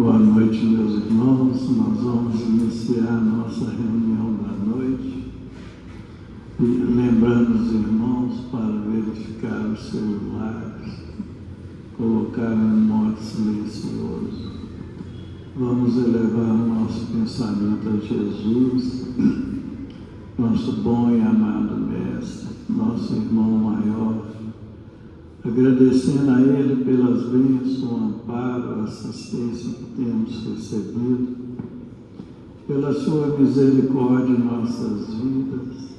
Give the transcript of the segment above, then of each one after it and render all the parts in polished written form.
Boa noite, meus irmãos. Nós vamos iniciar nossa reunião da noite, lembrando os irmãos para verificar os celulares, colocar em modo silencioso. Vamos elevar o nosso pensamento a Jesus, nosso bom e amado Mestre, nosso irmão maior, agradecendo a Ele pelas bênçãos, o amparo, a assistência que temos recebido, pela sua misericórdia em nossas vidas,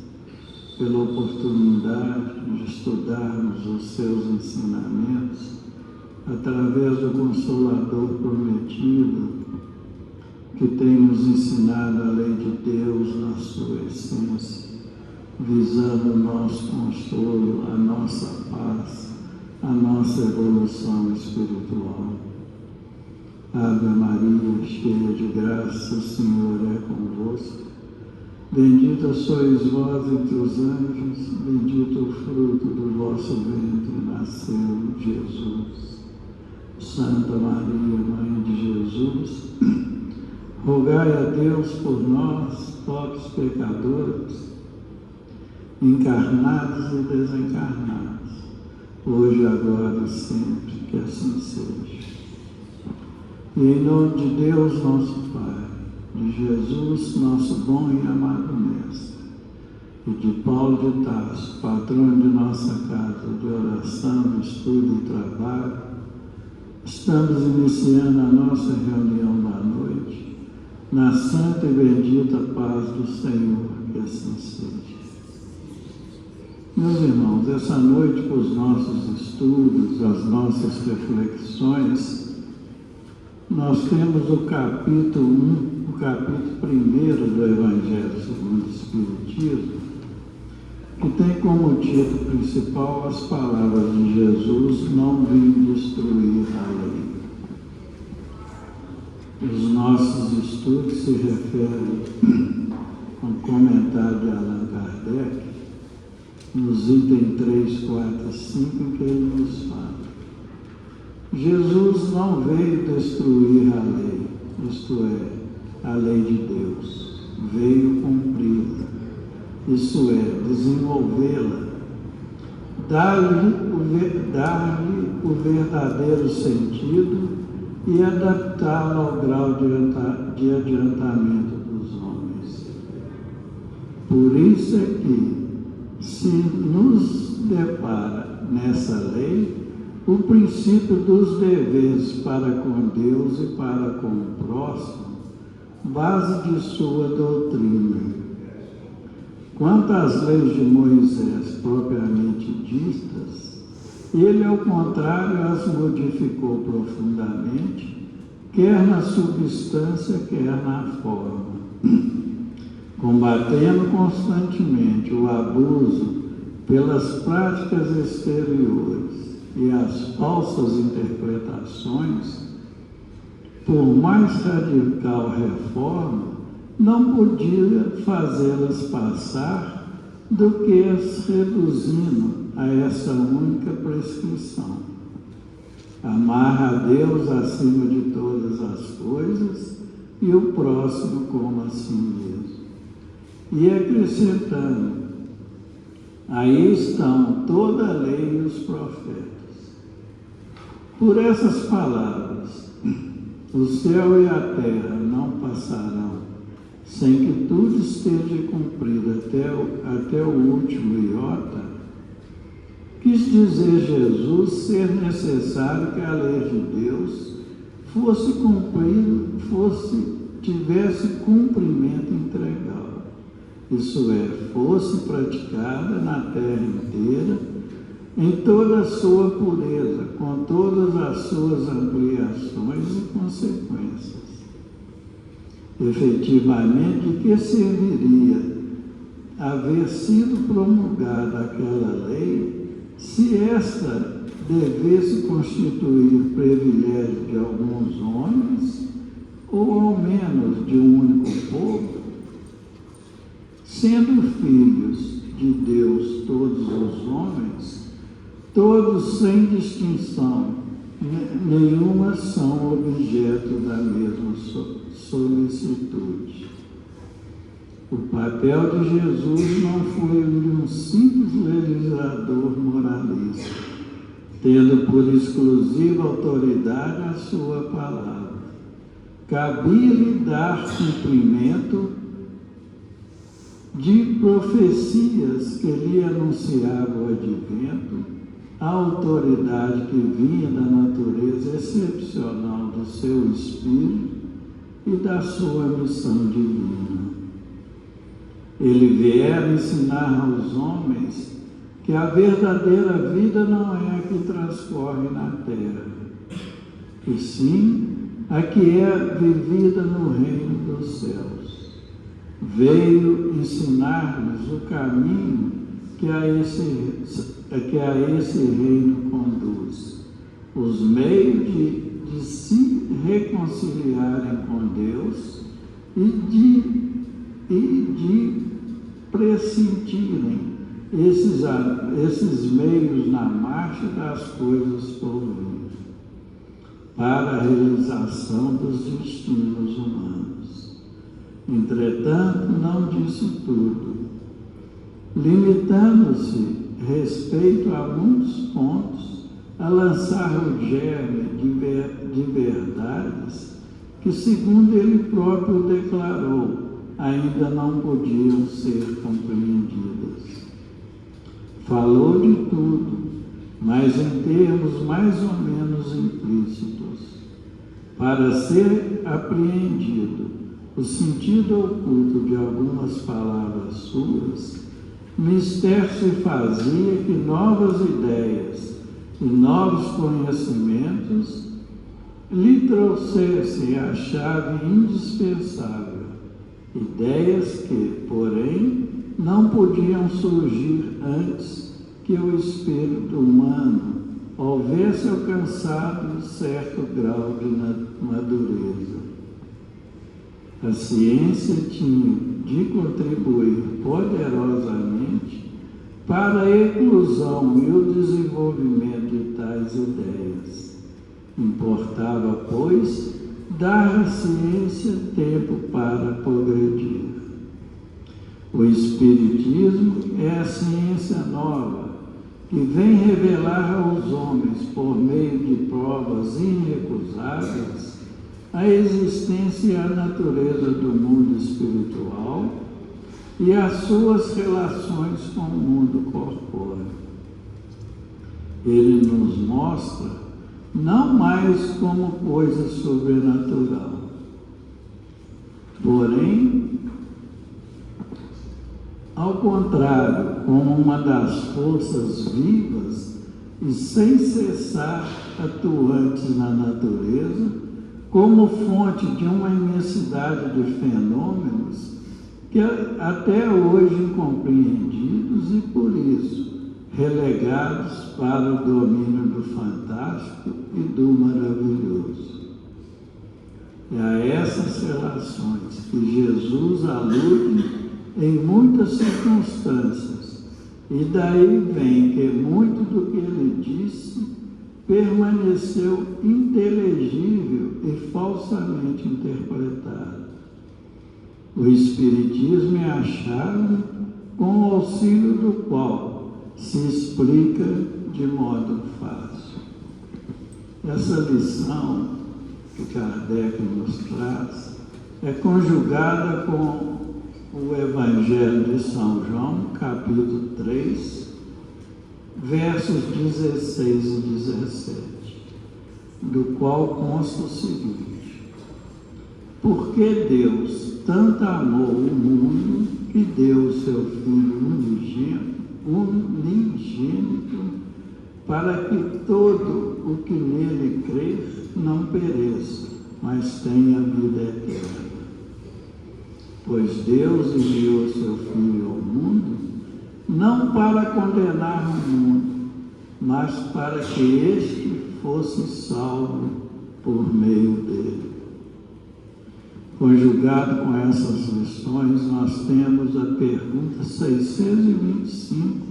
pela oportunidade de estudarmos os seus ensinamentos através do Consolador prometido, que tem nos ensinado a lei de Deus na sua essência, visando o nosso consolo, a nossa paz, a nossa evolução espiritual. Ave Maria, cheia de graça, o Senhor é convosco. Bendita sois vós entre os anjos, bendito o fruto do vosso ventre, nasceu Jesus. Santa Maria, Mãe de Jesus, rogai a Deus por nós, pobres pecadores, encarnados e desencarnados, hoje, agora e sempre, que assim seja. E em nome de Deus, nosso Pai, de Jesus, nosso bom e amado Mestre, e de Paulo de Tarso, patrão de nossa casa de oração, estudo e trabalho, estamos iniciando a nossa reunião da noite, na santa e bendita paz do Senhor, que assim seja. Meus irmãos, essa noite, com os nossos estudos, as nossas reflexões, nós temos o capítulo 1, o capítulo 1 do Evangelho segundo o Espiritismo, que tem como título principal as palavras de Jesus: não vim destruir a lei. Os nossos estudos se referem ao comentário de Allan Kardec, nos itens 3, 4 e 5, em que ele nos fala: Jesus não veio destruir a lei, isto é, a lei de Deus, veio cumpri-la, isso é, desenvolvê-la, dar-lhe o verdadeiro sentido e adaptá-la ao grau de adiantamento dos homens. Por isso é que, se nos depara nessa lei o princípio dos deveres para com Deus e para com o próximo, base de sua doutrina. Quanto às leis de Moisés propriamente ditas, ele, ao contrário, as modificou profundamente, quer na substância, quer na forma, combatendo constantemente o abuso pelas práticas exteriores e as falsas interpretações. Por mais radical reforma, não podia fazê-las passar do que as reduzindo a essa única prescrição: amar a Deus acima de todas as coisas e o próximo como a si mesmo. E acrescentando: aí estão toda a lei e os profetas. Por essas palavras, o céu e a terra não passarão sem que tudo esteja cumprido até o último iota. Quis dizer Jesus ser necessário que a lei de Deus fosse cumprida, tivesse cumprimento integral, isso é, fosse praticada na terra inteira, em toda a sua pureza, com todas as suas ampliações e consequências. Efetivamente, de que serviria haver sido promulgada aquela lei, se esta devesse constituir privilégio de alguns homens, ou ao menos de um único povo? Sendo filhos de Deus todos os homens, todos sem distinção, nenhuma são objeto da mesma solicitude. O papel de Jesus não foi o de um simples legislador moralista, tendo por exclusiva autoridade a sua palavra. Cabia-lhe dar cumprimento de profecias que lhe anunciavam o advento, a autoridade que vinha da natureza excepcional do seu espírito e da sua missão divina. Ele viera ensinar aos homens que a verdadeira vida não é a que transcorre na terra, e sim a que é vivida no reino dos céus. Veio ensinar-nos o caminho que a esse reino conduz, os meios de se reconciliarem com Deus e de pressentirem esses meios na marcha das coisas por vir, para a realização dos destinos humanos. Entretanto, não disse tudo, limitando-se, respeito a muitos pontos, a lançar o germe de verdades que, segundo ele próprio declarou, ainda não podiam ser compreendidas. Falou de tudo, mas em termos mais ou menos implícitos. Para ser apreendido o sentido oculto de algumas palavras suas, mister se fazia que novas ideias e novos conhecimentos lhe trouxessem a chave indispensável, ideias que, porém, não podiam surgir antes que o espírito humano houvesse alcançado certo grau de madureza. A ciência tinha de contribuir poderosamente para a eclosão e o desenvolvimento de tais ideias. Importava, pois, dar à ciência tempo para progredir. O Espiritismo é a ciência nova que vem revelar aos homens, por meio de provas irrecusáveis, a existência e a natureza do mundo espiritual e as suas relações com o mundo corpóreo. Ele nos mostra não mais como coisa sobrenatural, porém, ao contrário, como uma das forças vivas e sem cessar atuantes na natureza, como fonte de uma imensidade de fenômenos que até hoje incompreendidos e, por isso, relegados para o domínio do fantástico e do maravilhoso. É a essas relações que Jesus alude em muitas circunstâncias, e daí vem que muito do que ele disse permaneceu inteligível e falsamente interpretado. O Espiritismo é a chave com o auxílio do qual se explica de modo fácil. Essa lição que Kardec nos traz é conjugada com o Evangelho de São João, capítulo 3, versos 16 e 17, do qual consta o seguinte: porque Deus tanto amou o mundo que deu o seu Filho unigênito, para que todo o que nele crer não pereça, mas tenha vida eterna. Pois Deus enviou seu Filho ao mundo, não para condenar o mundo, mas para que este fosse salvo por meio dele. Conjugado com essas lições, nós temos a pergunta 625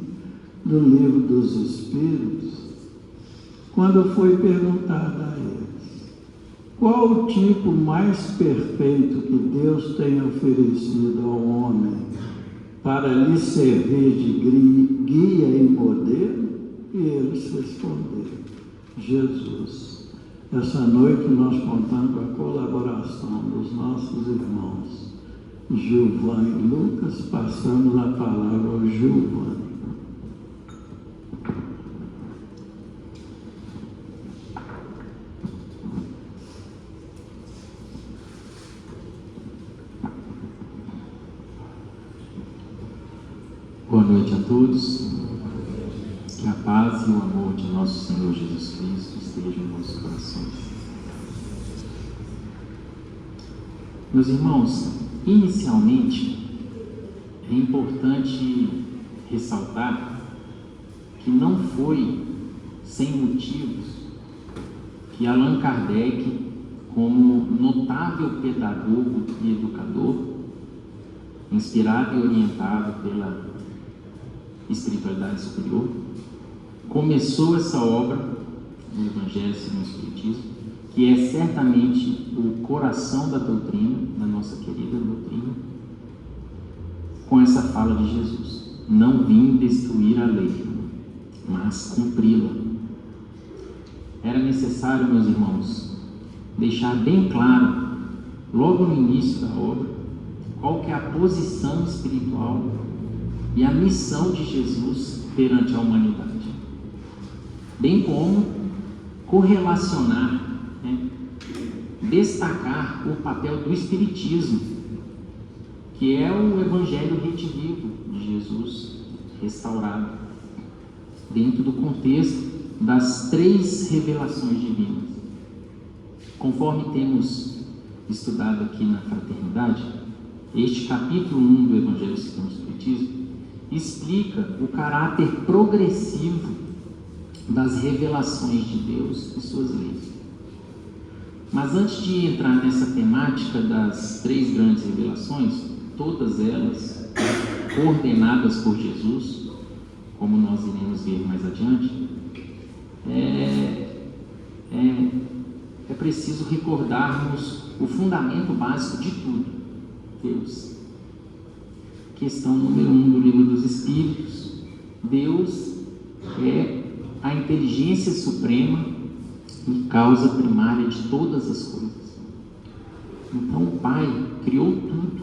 do Livro dos Espíritos, quando foi perguntado a eles: qual o tipo mais perfeito que Deus tem oferecido ao homem para lhe servir de guia e modelo? E eles responderam: Jesus. Essa noite nós contamos com a colaboração dos nossos irmãos Gilvan e Lucas. Passamos a palavra ao Gilvan. Boa noite a todos. Que a paz e o amor de nosso Senhor Jesus Cristo estejam em nossos corações. Meus irmãos, inicialmente é importante ressaltar que não foi sem motivos que Allan Kardec, como notável pedagogo e educador, inspirado e orientado pela espiritualidade superior, começou essa obra do Evangelho segundo o Espiritismo, que é certamente o coração da doutrina, da nossa querida doutrina, com essa fala de Jesus: não vim destruir a lei, mas cumpri-la. Era necessário, meus irmãos, deixar bem claro, logo no início da obra, qual que é a posição espiritual e a missão de Jesus perante a humanidade, bem como correlacionar, destacar o papel do Espiritismo, que é o Evangelho retivivo de Jesus restaurado, dentro do contexto das 3 revelações divinas. Conforme temos estudado aqui na Fraternidade, este capítulo 1 do Evangelho segundo o Espiritismo explica o caráter progressivo das revelações de Deus e suas leis. Mas antes de entrar nessa temática das 3 grandes revelações, todas elas coordenadas por Jesus, como nós iremos ver mais adiante, é preciso recordarmos o fundamento básico de tudo: Deus. Questão número 1 do Livro dos Espíritos: Deus é a inteligência suprema e causa primária de todas as coisas. Então o Pai criou tudo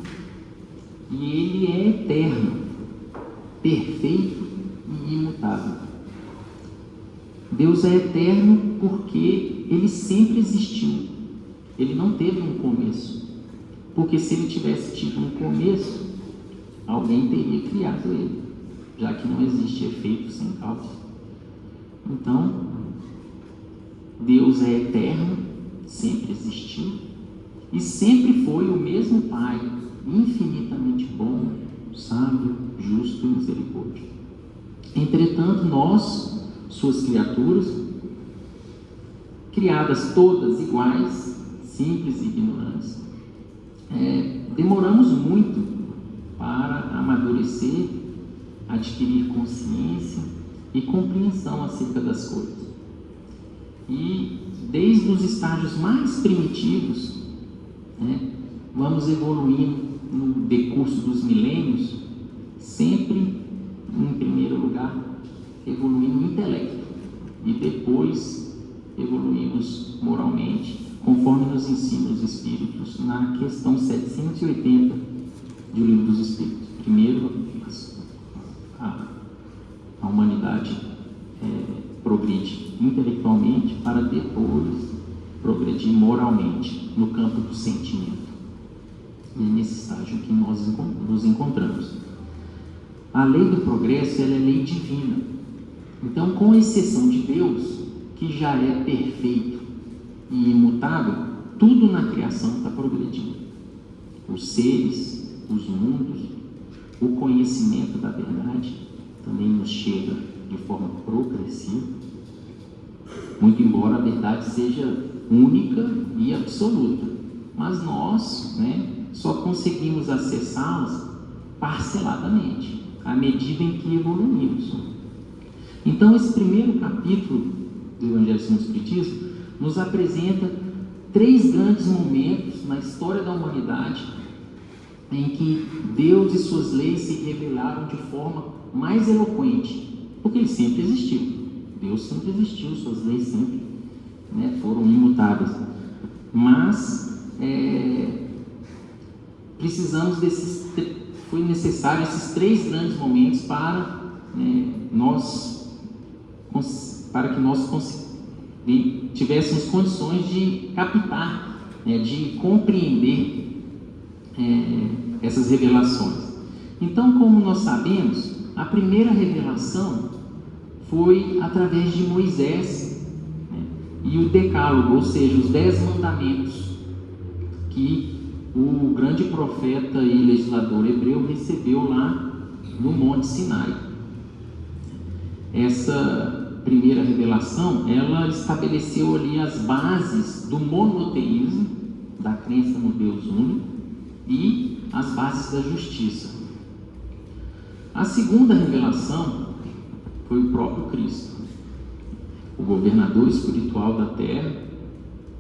e Ele é eterno, perfeito e imutável. Deus é eterno porque Ele sempre existiu. Ele não teve um começo, porque se Ele tivesse tido um começo, alguém teria criado Ele, já que não existe efeito sem causa. Então, Deus é eterno, sempre existiu, e sempre foi o mesmo Pai, infinitamente bom, sábio, justo e misericórdia. Entretanto, nós, suas criaturas, criadas todas iguais, simples e ignorantes, demoramos muito para amadurecer, adquirir consciência e compreensão acerca das coisas. E desde os estágios mais primitivos, vamos evoluindo no decurso dos milênios, sempre, em primeiro lugar, evoluindo no intelecto e depois evoluímos moralmente, conforme nos ensinam os Espíritos na questão 780 do Livro dos Espíritos. Primeiro, a humanidade progride intelectualmente para depois progredir moralmente no campo do sentimento. E é nesse estágio que nós nos encontramos. A lei do progresso, ela é lei divina. Então, com exceção de Deus, que já é perfeito e imutável, tudo na criação está progredindo. Os seres, os mundos, o conhecimento da verdade também nos chega de forma progressiva, muito embora a verdade seja única e absoluta, mas nós só conseguimos acessá-las parceladamente, à medida em que evoluímos. Então, esse primeiro capítulo do Evangelho segundo o Espiritismo, nos apresenta 3 grandes momentos na história da humanidade em que Deus e suas leis se revelaram de forma mais eloquente, porque Ele sempre existiu. Deus sempre existiu, suas leis sempre, foram imutáveis. Mas foi necessário esses 3 grandes momentos para que nós tivéssemos condições de captar, de compreender essas revelações. Então, como nós sabemos, a primeira revelação foi através de Moisés, e o Decálogo, ou seja, os 10 mandamentos que o grande profeta e legislador hebreu recebeu lá no Monte Sinai. Essa primeira revelação, ela estabeleceu ali as bases do monoteísmo, da crença no Deus único, e as bases da justiça. A segunda revelação foi o próprio Cristo, o governador espiritual da terra,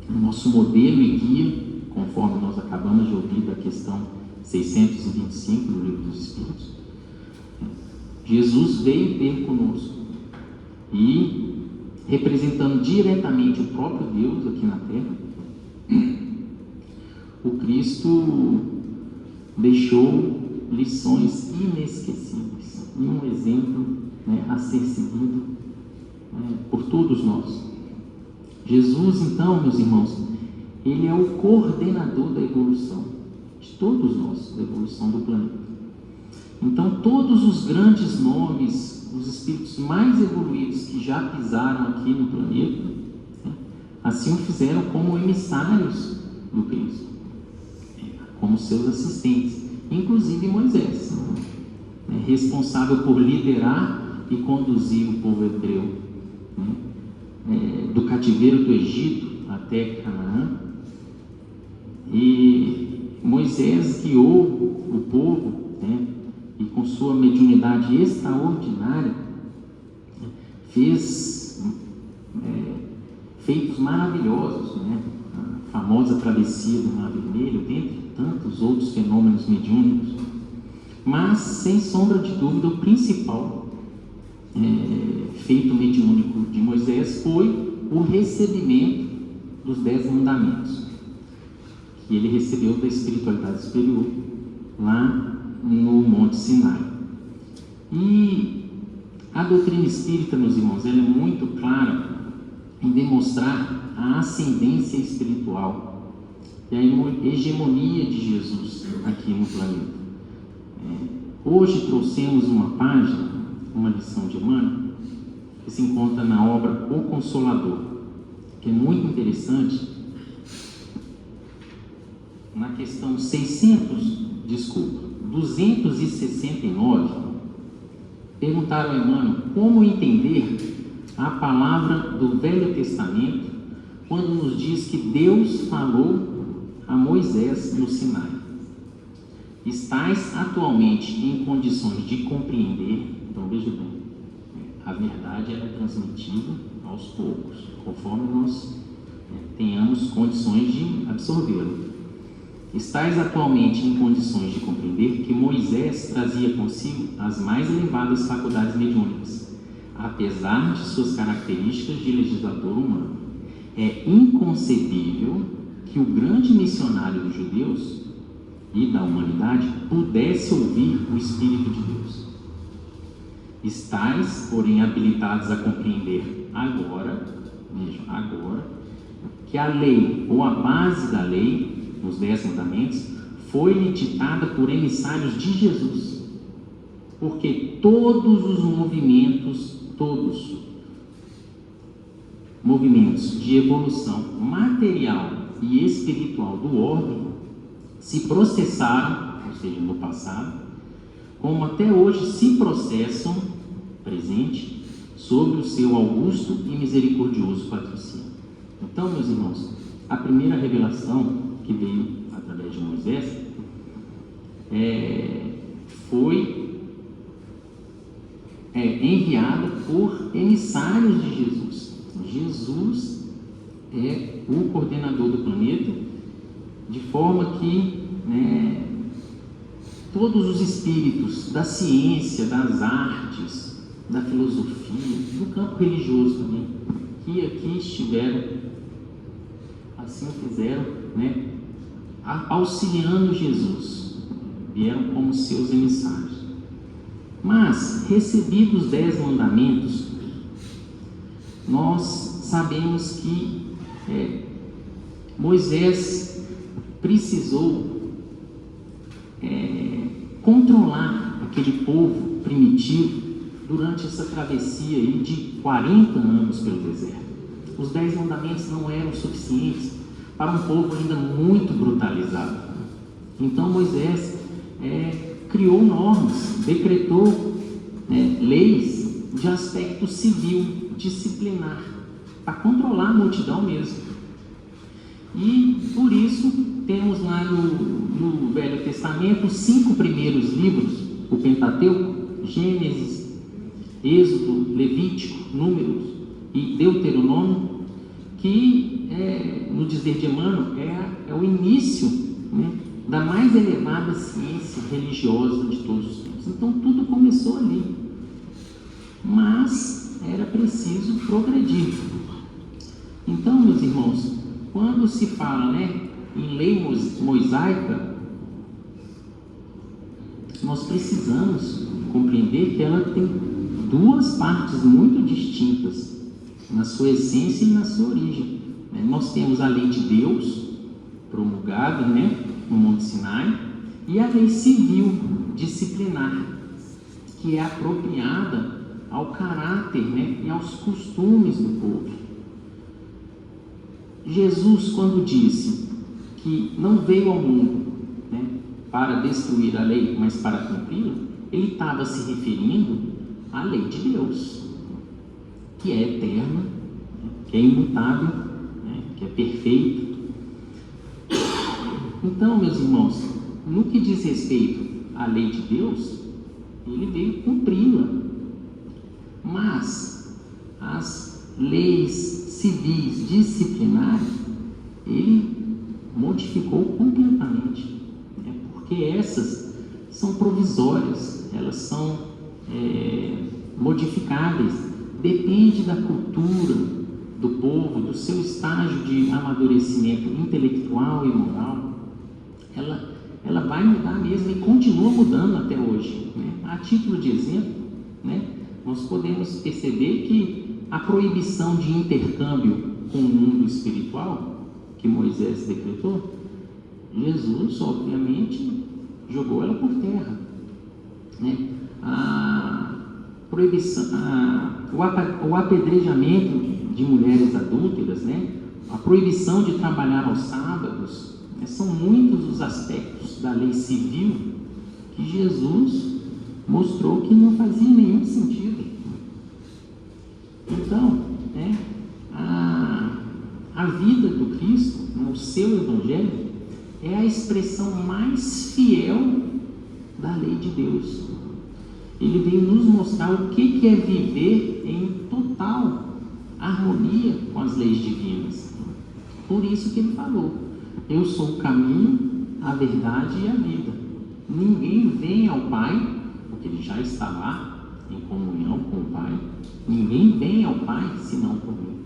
o nosso modelo e guia, conforme nós acabamos de ouvir da questão 625 do Livro dos Espíritos. Jesus veio ter conosco e, representando diretamente o próprio Deus aqui na terra, o Cristo deixou lições inesquecíveis e um exemplo a ser seguido por todos nós. Jesus, então, meus irmãos, Ele é o coordenador da evolução de todos nós, da evolução do planeta. Então, todos os grandes nomes, os espíritos mais evoluídos que já pisaram aqui no planeta, assim o fizeram como emissários do Cristo, como seus assistentes, inclusive Moisés, responsável por liderar e conduzir o povo hebreu do cativeiro do Egito até Canaã. E Moisés guiou o povo, e com sua mediunidade extraordinária fez feitos maravilhosos, a famosa travessia do Mar Vermelho, dentre tantos outros fenômenos mediúnicos. Mas, sem sombra de dúvida, o principal feito mediúnico de Moisés foi o recebimento dos 10 mandamentos, que ele recebeu da espiritualidade superior lá no Monte Sinai. E a doutrina espírita, meus irmãos, ela é muito clara em demonstrar a ascendência espiritual e a hegemonia de Jesus aqui no planeta. Hoje trouxemos uma página, uma lição de Emmanuel, que se encontra na obra O Consolador, que é muito interessante. Na questão 269, perguntaram a Emmanuel como entender a palavra do Velho Testamento quando nos diz que Deus falou a Moisés no Sinai. Estais atualmente em condições de compreender. Então veja bem, a verdade ela é transmitida aos poucos, conforme nós tenhamos condições de absorvê-la. Estais atualmente em condições de compreender que Moisés trazia consigo as mais elevadas faculdades mediúnicas, apesar de suas características de legislador humano. É inconcebível que o grande missionário dos judeus e da humanidade pudesse ouvir o Espírito de Deus. Estais, porém, habilitados a compreender agora, vejam, agora, que a lei, ou a base da lei, nos 10 mandamentos, foi-lhe ditada por emissários de Jesus, porque todos os movimentos de evolução material e espiritual do orbe se processaram, ou seja, no passado, como até hoje se processam, presente, sob o seu augusto e misericordioso patrocínio. Então, meus irmãos, a primeira revelação que veio através de Moisés foi enviada por emissários de Jesus. Jesus é o coordenador do planeta, de forma que, né, todos os espíritos da ciência, das artes, da filosofia, do campo religioso também, que aqui estiveram, assim o fizeram, né, auxiliando Jesus, vieram como seus emissários. Mas, recebidos os 10 mandamentos, nós sabemos que Moisés precisou controlar aquele povo primitivo durante essa travessia aí de 40 anos pelo deserto. Os 10 mandamentos não eram suficientes para um povo ainda muito brutalizado. Então Moisés criou normas, decretou leis de aspecto civil, disciplinar, para controlar a multidão mesmo. E por isso temos lá no Velho Testamento os 5 primeiros livros, o Pentateuco, Gênesis, Êxodo, Levítico, Números e Deuteronômio, que no dizer de Emmanuel é o início, né, da mais elevada ciência religiosa de todos os tempos. Então tudo começou ali, mas era preciso progredir. Então, meus irmãos, quando se fala, né, em lei mosaica, nós precisamos compreender que ela tem 2 partes muito distintas na sua essência e na sua origem. Nós temos a lei de Deus, promulgada, né, no Monte Sinai, e a lei civil, disciplinar, que é apropriada ao caráter, né, e aos costumes do povo. Jesus, quando disse que não veio ao mundo, né, para destruir a lei, mas para cumpri-la, ele estava se referindo à lei de Deus, que é eterna, que é imutável, né, que é perfeita. Então, meus irmãos, no que diz respeito à lei de Deus, ele veio cumpri-la. Mas as leis civis disciplinares, ele modificou completamente, né? Porque essas são provisórias, elas são modificáveis, depende da cultura do povo, do seu estágio de amadurecimento intelectual e moral. Ela vai mudar mesmo e continua mudando até hoje, né? A título de exemplo, né, nós podemos perceber que a proibição de intercâmbio com o mundo espiritual, que Moisés decretou, Jesus, obviamente, jogou ela por terra, né? A proibição, o apedrejamento de mulheres adúlteras, né? A proibição de trabalhar aos sábados, né? São muitos os aspectos da lei civil que Jesus mostrou que não fazia nenhum sentido. Então, né, a vida do Cristo, né, o seu Evangelho, é a expressão mais fiel da lei de Deus. Ele veio nos mostrar o que é viver em total harmonia com as leis divinas. Por isso que ele falou: eu sou o caminho, a verdade e a vida. Ninguém vem ao Pai, porque ele já está lá, em comunhão com o Pai. Ninguém vem ao Pai senão por mim.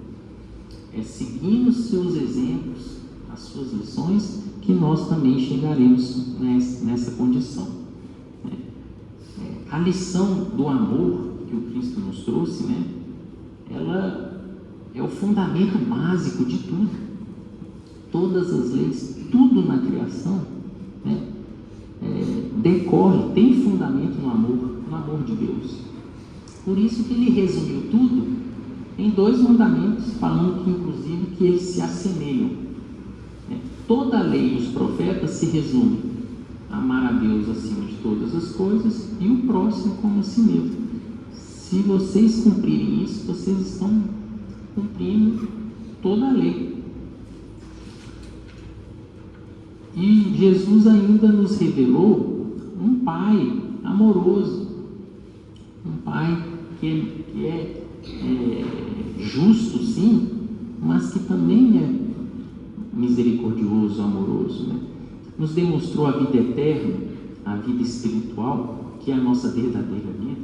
É seguindo os seus exemplos, as suas lições, que nós também chegaremos nessa condição. A lição do amor que o Cristo nos trouxe, né, ela é o fundamento básico de tudo. Todas as leis, tudo na criação, né, decorre, tem fundamento no amor de Deus. Por isso que ele resumiu tudo em 2 mandamentos, falando que inclusive que eles se assemelham. Toda a lei e os profetas se resumem: amar a Deus acima de todas as coisas e o próximo como a si mesmo. Se vocês cumprirem isso, vocês estão cumprindo toda a lei. E Jesus ainda nos revelou um Pai amoroso, um Pai que justo, sim, mas que também é misericordioso, amoroso, né? Nos demonstrou a vida eterna, a vida espiritual, que é a nossa verdadeira vida,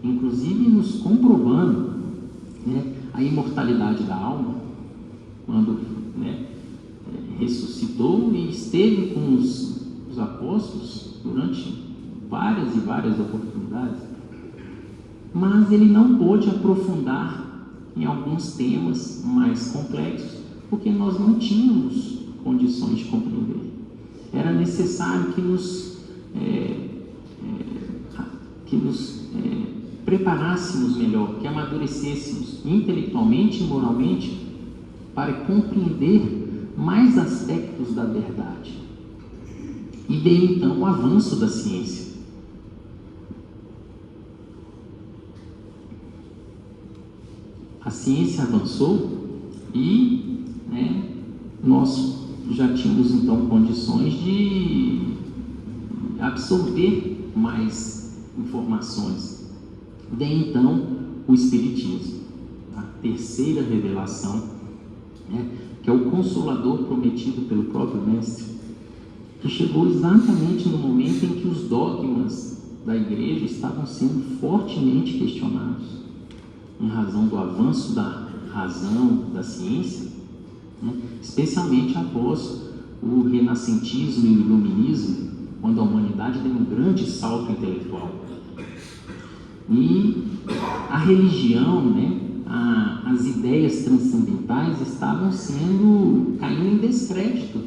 inclusive nos comprovando, né, a imortalidade da alma, quando, né, ressuscitou e esteve com os apóstolos durante várias e várias oportunidades, mas ele não pôde aprofundar em alguns temas mais complexos, porque nós não tínhamos condições de compreender. Era necessário que nos preparássemos melhor, que amadurecêssemos intelectualmente e moralmente para compreender mais aspectos da verdade. E veio então o avanço da ciência. A ciência avançou e, né, nós já tínhamos então condições de absorver mais informações. Daí então o Espiritismo, a terceira revelação, né, que é o Consolador prometido pelo próprio Mestre, que chegou exatamente no momento em que os dogmas da Igreja estavam sendo fortemente questionados, em razão do avanço da razão, da ciência, né, especialmente após o renascentismo e o iluminismo, quando a humanidade deu um grande salto intelectual. E a religião, né, as ideias transcendentais estavam caindo em descrédito,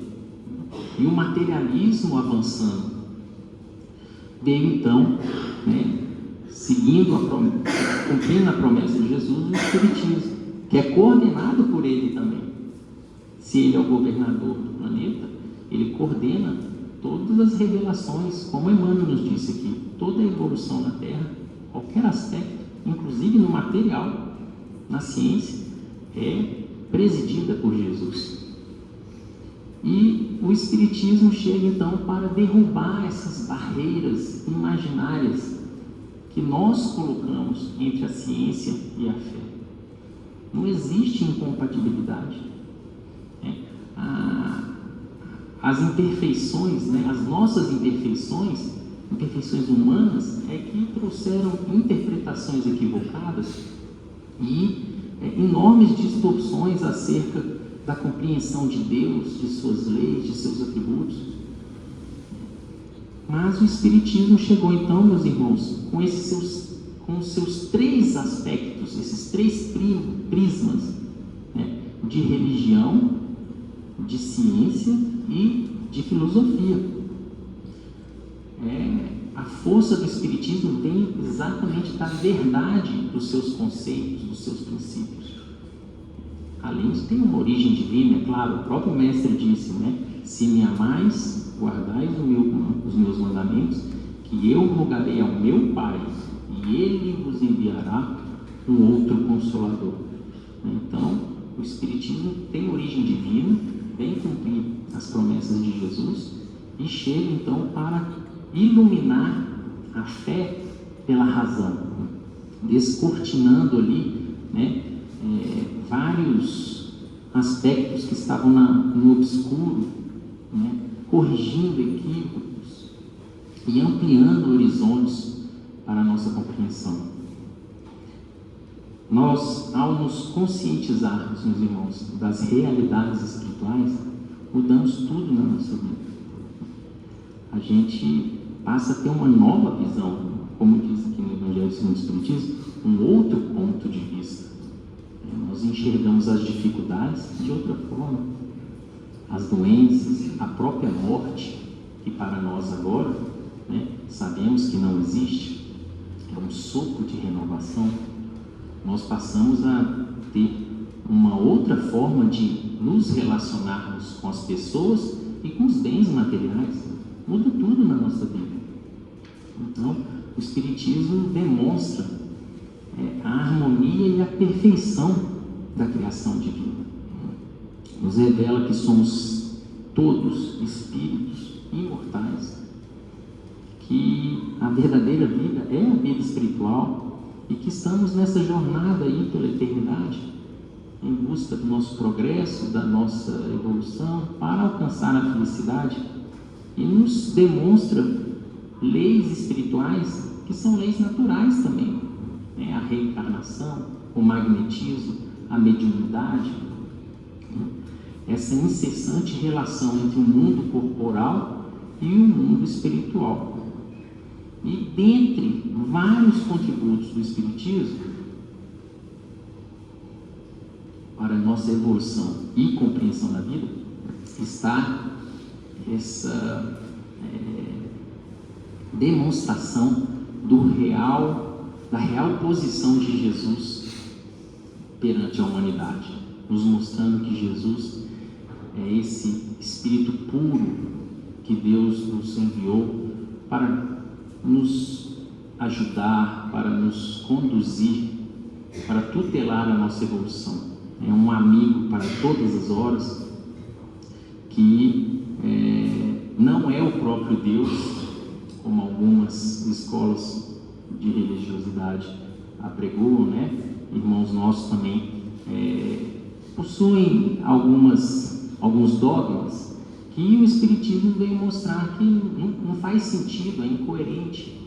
e o materialismo avançando. Veio então, né, cumprindo a promessa de Jesus, o Espiritismo, que é coordenado por ele também. Se ele é o governador do planeta, ele coordena todas as revelações, como Emmanuel nos disse aqui, toda a evolução na Terra, qualquer aspecto, inclusive no material, na ciência, é presidida por Jesus. E o Espiritismo chega então para derrubar essas barreiras imaginárias que nós colocamos entre a ciência e a fé. Não existe incompatibilidade. As imperfeições, né, as nossas imperfeições humanas, é que trouxeram interpretações equivocadas e enormes distorções acerca da compreensão de Deus, de suas leis, de seus atributos. Mas o Espiritismo chegou então, meus irmãos, com os seus três aspectos, esses três prismas, né, de religião, de ciência e de filosofia. A força do Espiritismo vem exatamente da verdade dos seus conceitos, dos seus princípios. Além de ter uma origem divina, é claro, o próprio Mestre disse, né? Se me amais, guardais os meus mandamentos, que eu rogarei ao meu Pai, e Ele vos enviará um outro Consolador. Então, o Espiritismo tem origem divina, vem cumprir as promessas de Jesus e chega então para iluminar a fé pela razão, descortinando ali, né, vários aspectos que estavam no obscuro, né, corrigindo equívocos e ampliando horizontes para a nossa compreensão. Nós, ao nos conscientizarmos, meus irmãos, das realidades espirituais, mudamos tudo na nossa vida. A gente passa a ter uma nova visão, como diz aqui no Evangelho segundo o Espiritismo, um outro ponto de vista. Nós enxergamos as dificuldades de outra forma, as doenças, a própria morte, que para nós agora, né, sabemos que não existe, é um sopro de renovação. Nós passamos a ter uma outra forma de nos relacionarmos com as pessoas e com os bens materiais. Muda tudo na nossa vida. Então, o Espiritismo demonstra a harmonia e a perfeição da criação divina. Nos revela que somos todos espíritos imortais, que a verdadeira vida é a vida espiritual e que estamos nessa jornada aí pela eternidade, em busca do nosso progresso, da nossa evolução, para alcançar a felicidade, e nos demonstra leis espirituais que são leis naturais também, né? A reencarnação, o magnetismo, a mediunidade, né? Essa incessante relação entre o mundo corporal e o mundo espiritual. E dentre vários contributos do Espiritismo para a nossa evolução e compreensão da vida, está essa demonstração da real posição de Jesus perante a humanidade, nos mostrando que Jesus é esse Espírito puro que Deus nos enviou para nos ajudar, para nos conduzir, para tutelar a nossa evolução. É um amigo para todas as horas, que não é o próprio Deus, como algumas escolas de religiosidade apregoam, né? Irmãos nossos também possuem alguns dogmas que o Espiritismo veio mostrar que não faz sentido, é incoerente,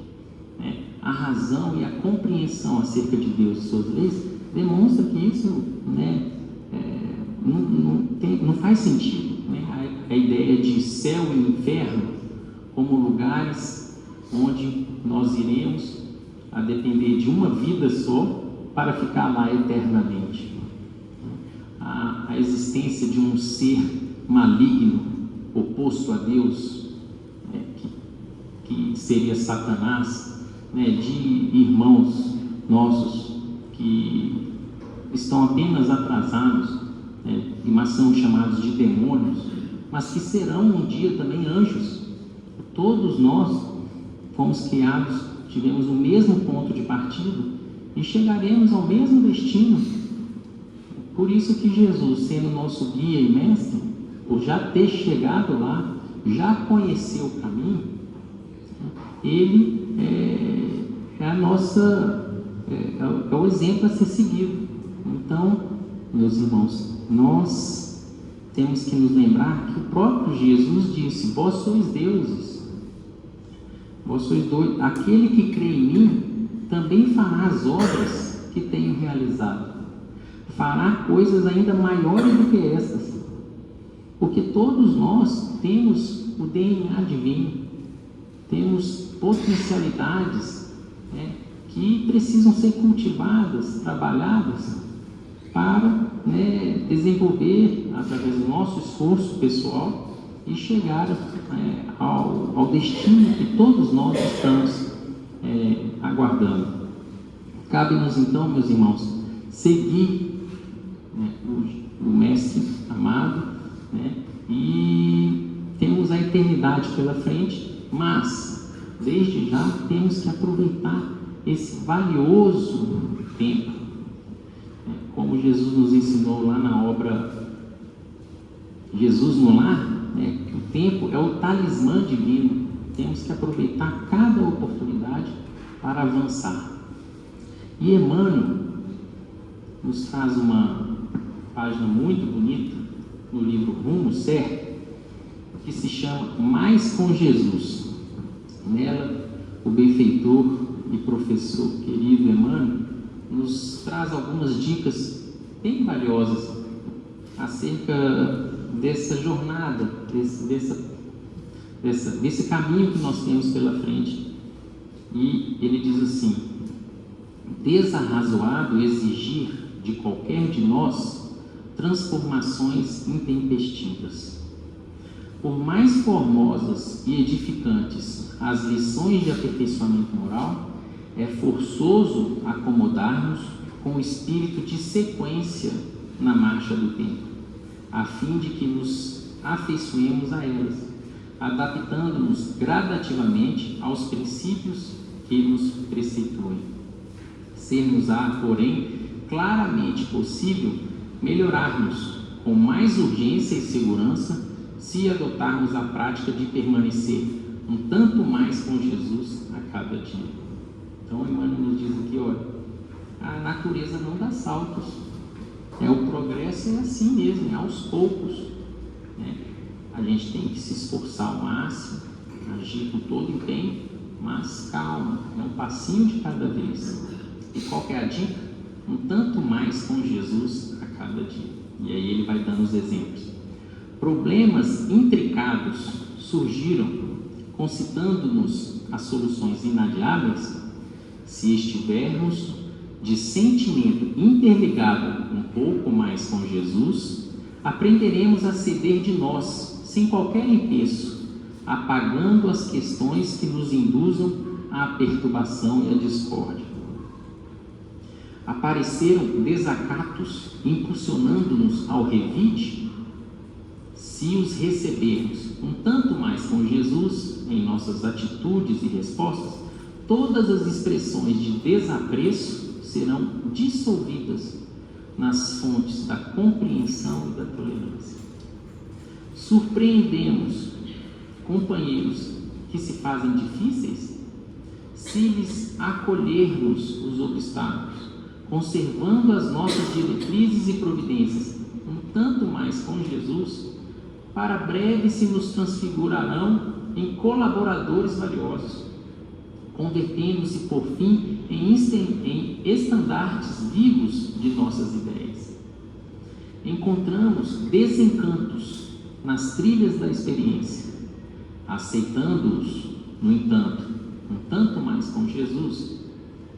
né? A razão e a compreensão acerca de Deus e suas leis demonstra que isso, né, não faz sentido, né? A ideia de céu e inferno como lugares onde nós iremos a depender de uma vida só para ficar lá eternamente. A existência de um ser maligno oposto a Deus, né, que seria Satanás, né, de irmãos nossos que estão apenas atrasados, né, mas são chamados de demônios, mas que serão um dia também anjos. Todos nós fomos criados, tivemos o mesmo ponto de partida e chegaremos ao mesmo destino. Por isso que Jesus, sendo nosso guia e mestre, por já ter chegado lá, já conheceu o caminho, ele é o exemplo a ser seguido. Então, meus irmãos, nós temos que nos lembrar que o próprio Jesus disse: vós sois deuses, vós sois dois, aquele que crê em mim também fará as obras que tenho realizado, fará coisas ainda maiores do que estas, porque todos nós temos o DNA divino, temos potencialidades, né, que precisam ser cultivadas, trabalhadas para, né, desenvolver através do nosso esforço pessoal e chegar ao destino que todos nós estamos aguardando. Cabe-nos então, meus irmãos, seguir, né, o Mestre amado, né, e temos a eternidade pela frente, mas desde já temos que aproveitar esse valioso tempo, como Jesus nos ensinou lá na obra Jesus no Lar, né, que o tempo é o talismã divino. Temos que aproveitar cada oportunidade para avançar. E Emmanuel nos traz uma página muito bonita no livro Rumo Certo, que se chama Mais com Jesus. Nela, o benfeitor e professor querido Emmanuel nos traz algumas dicas bem valiosas acerca dessa jornada, desse caminho que nós temos pela frente. E ele diz assim: desarrazoado exigir de qualquer de nós transformações intempestivas. Por mais formosas e edificantes as lições de aperfeiçoamento moral, é forçoso acomodar-nos com o espírito de sequência na marcha do tempo, a fim de que nos afeiçoemos a elas, adaptando-nos gradativamente aos princípios que nos preceituem. Ser-nos-á, porém, claramente possível melhorar-nos com mais urgência e segurança se adotarmos a prática de permanecer um tanto mais com Jesus a cada dia. Então, Emmanuel nos diz aqui, olha, a natureza não dá saltos. O progresso é assim mesmo, é aos poucos, né? A gente tem que se esforçar ao máximo, agir com todo empenho, mas calma, é um passinho de cada vez. E qual que é a dica? Um tanto mais com Jesus a cada dia. E aí ele vai dando os exemplos. Problemas intricados surgiram, concitando-nos a soluções inadiáveis. Se estivermos de sentimento interligado um pouco mais com Jesus, aprenderemos a ceder de nós, sem qualquer empeço, apagando as questões que nos induzam à perturbação e à discórdia. Apareceram desacatos impulsionando-nos ao revide? Se os recebermos um tanto mais com Jesus em nossas atitudes e respostas, todas as expressões de desapreço serão dissolvidas nas fontes da compreensão e da tolerância. Surpreendemos companheiros que se fazem difíceis? Se lhes acolhermos os obstáculos, conservando as nossas diretrizes e providências um tanto mais com Jesus, para breve se nos transfigurarão em colaboradores valiosos, convertendo-se por fim em estandartes vivos de nossas ideias. Encontramos desencantos nas trilhas da experiência, aceitando-os, no entanto, um tanto mais com Jesus,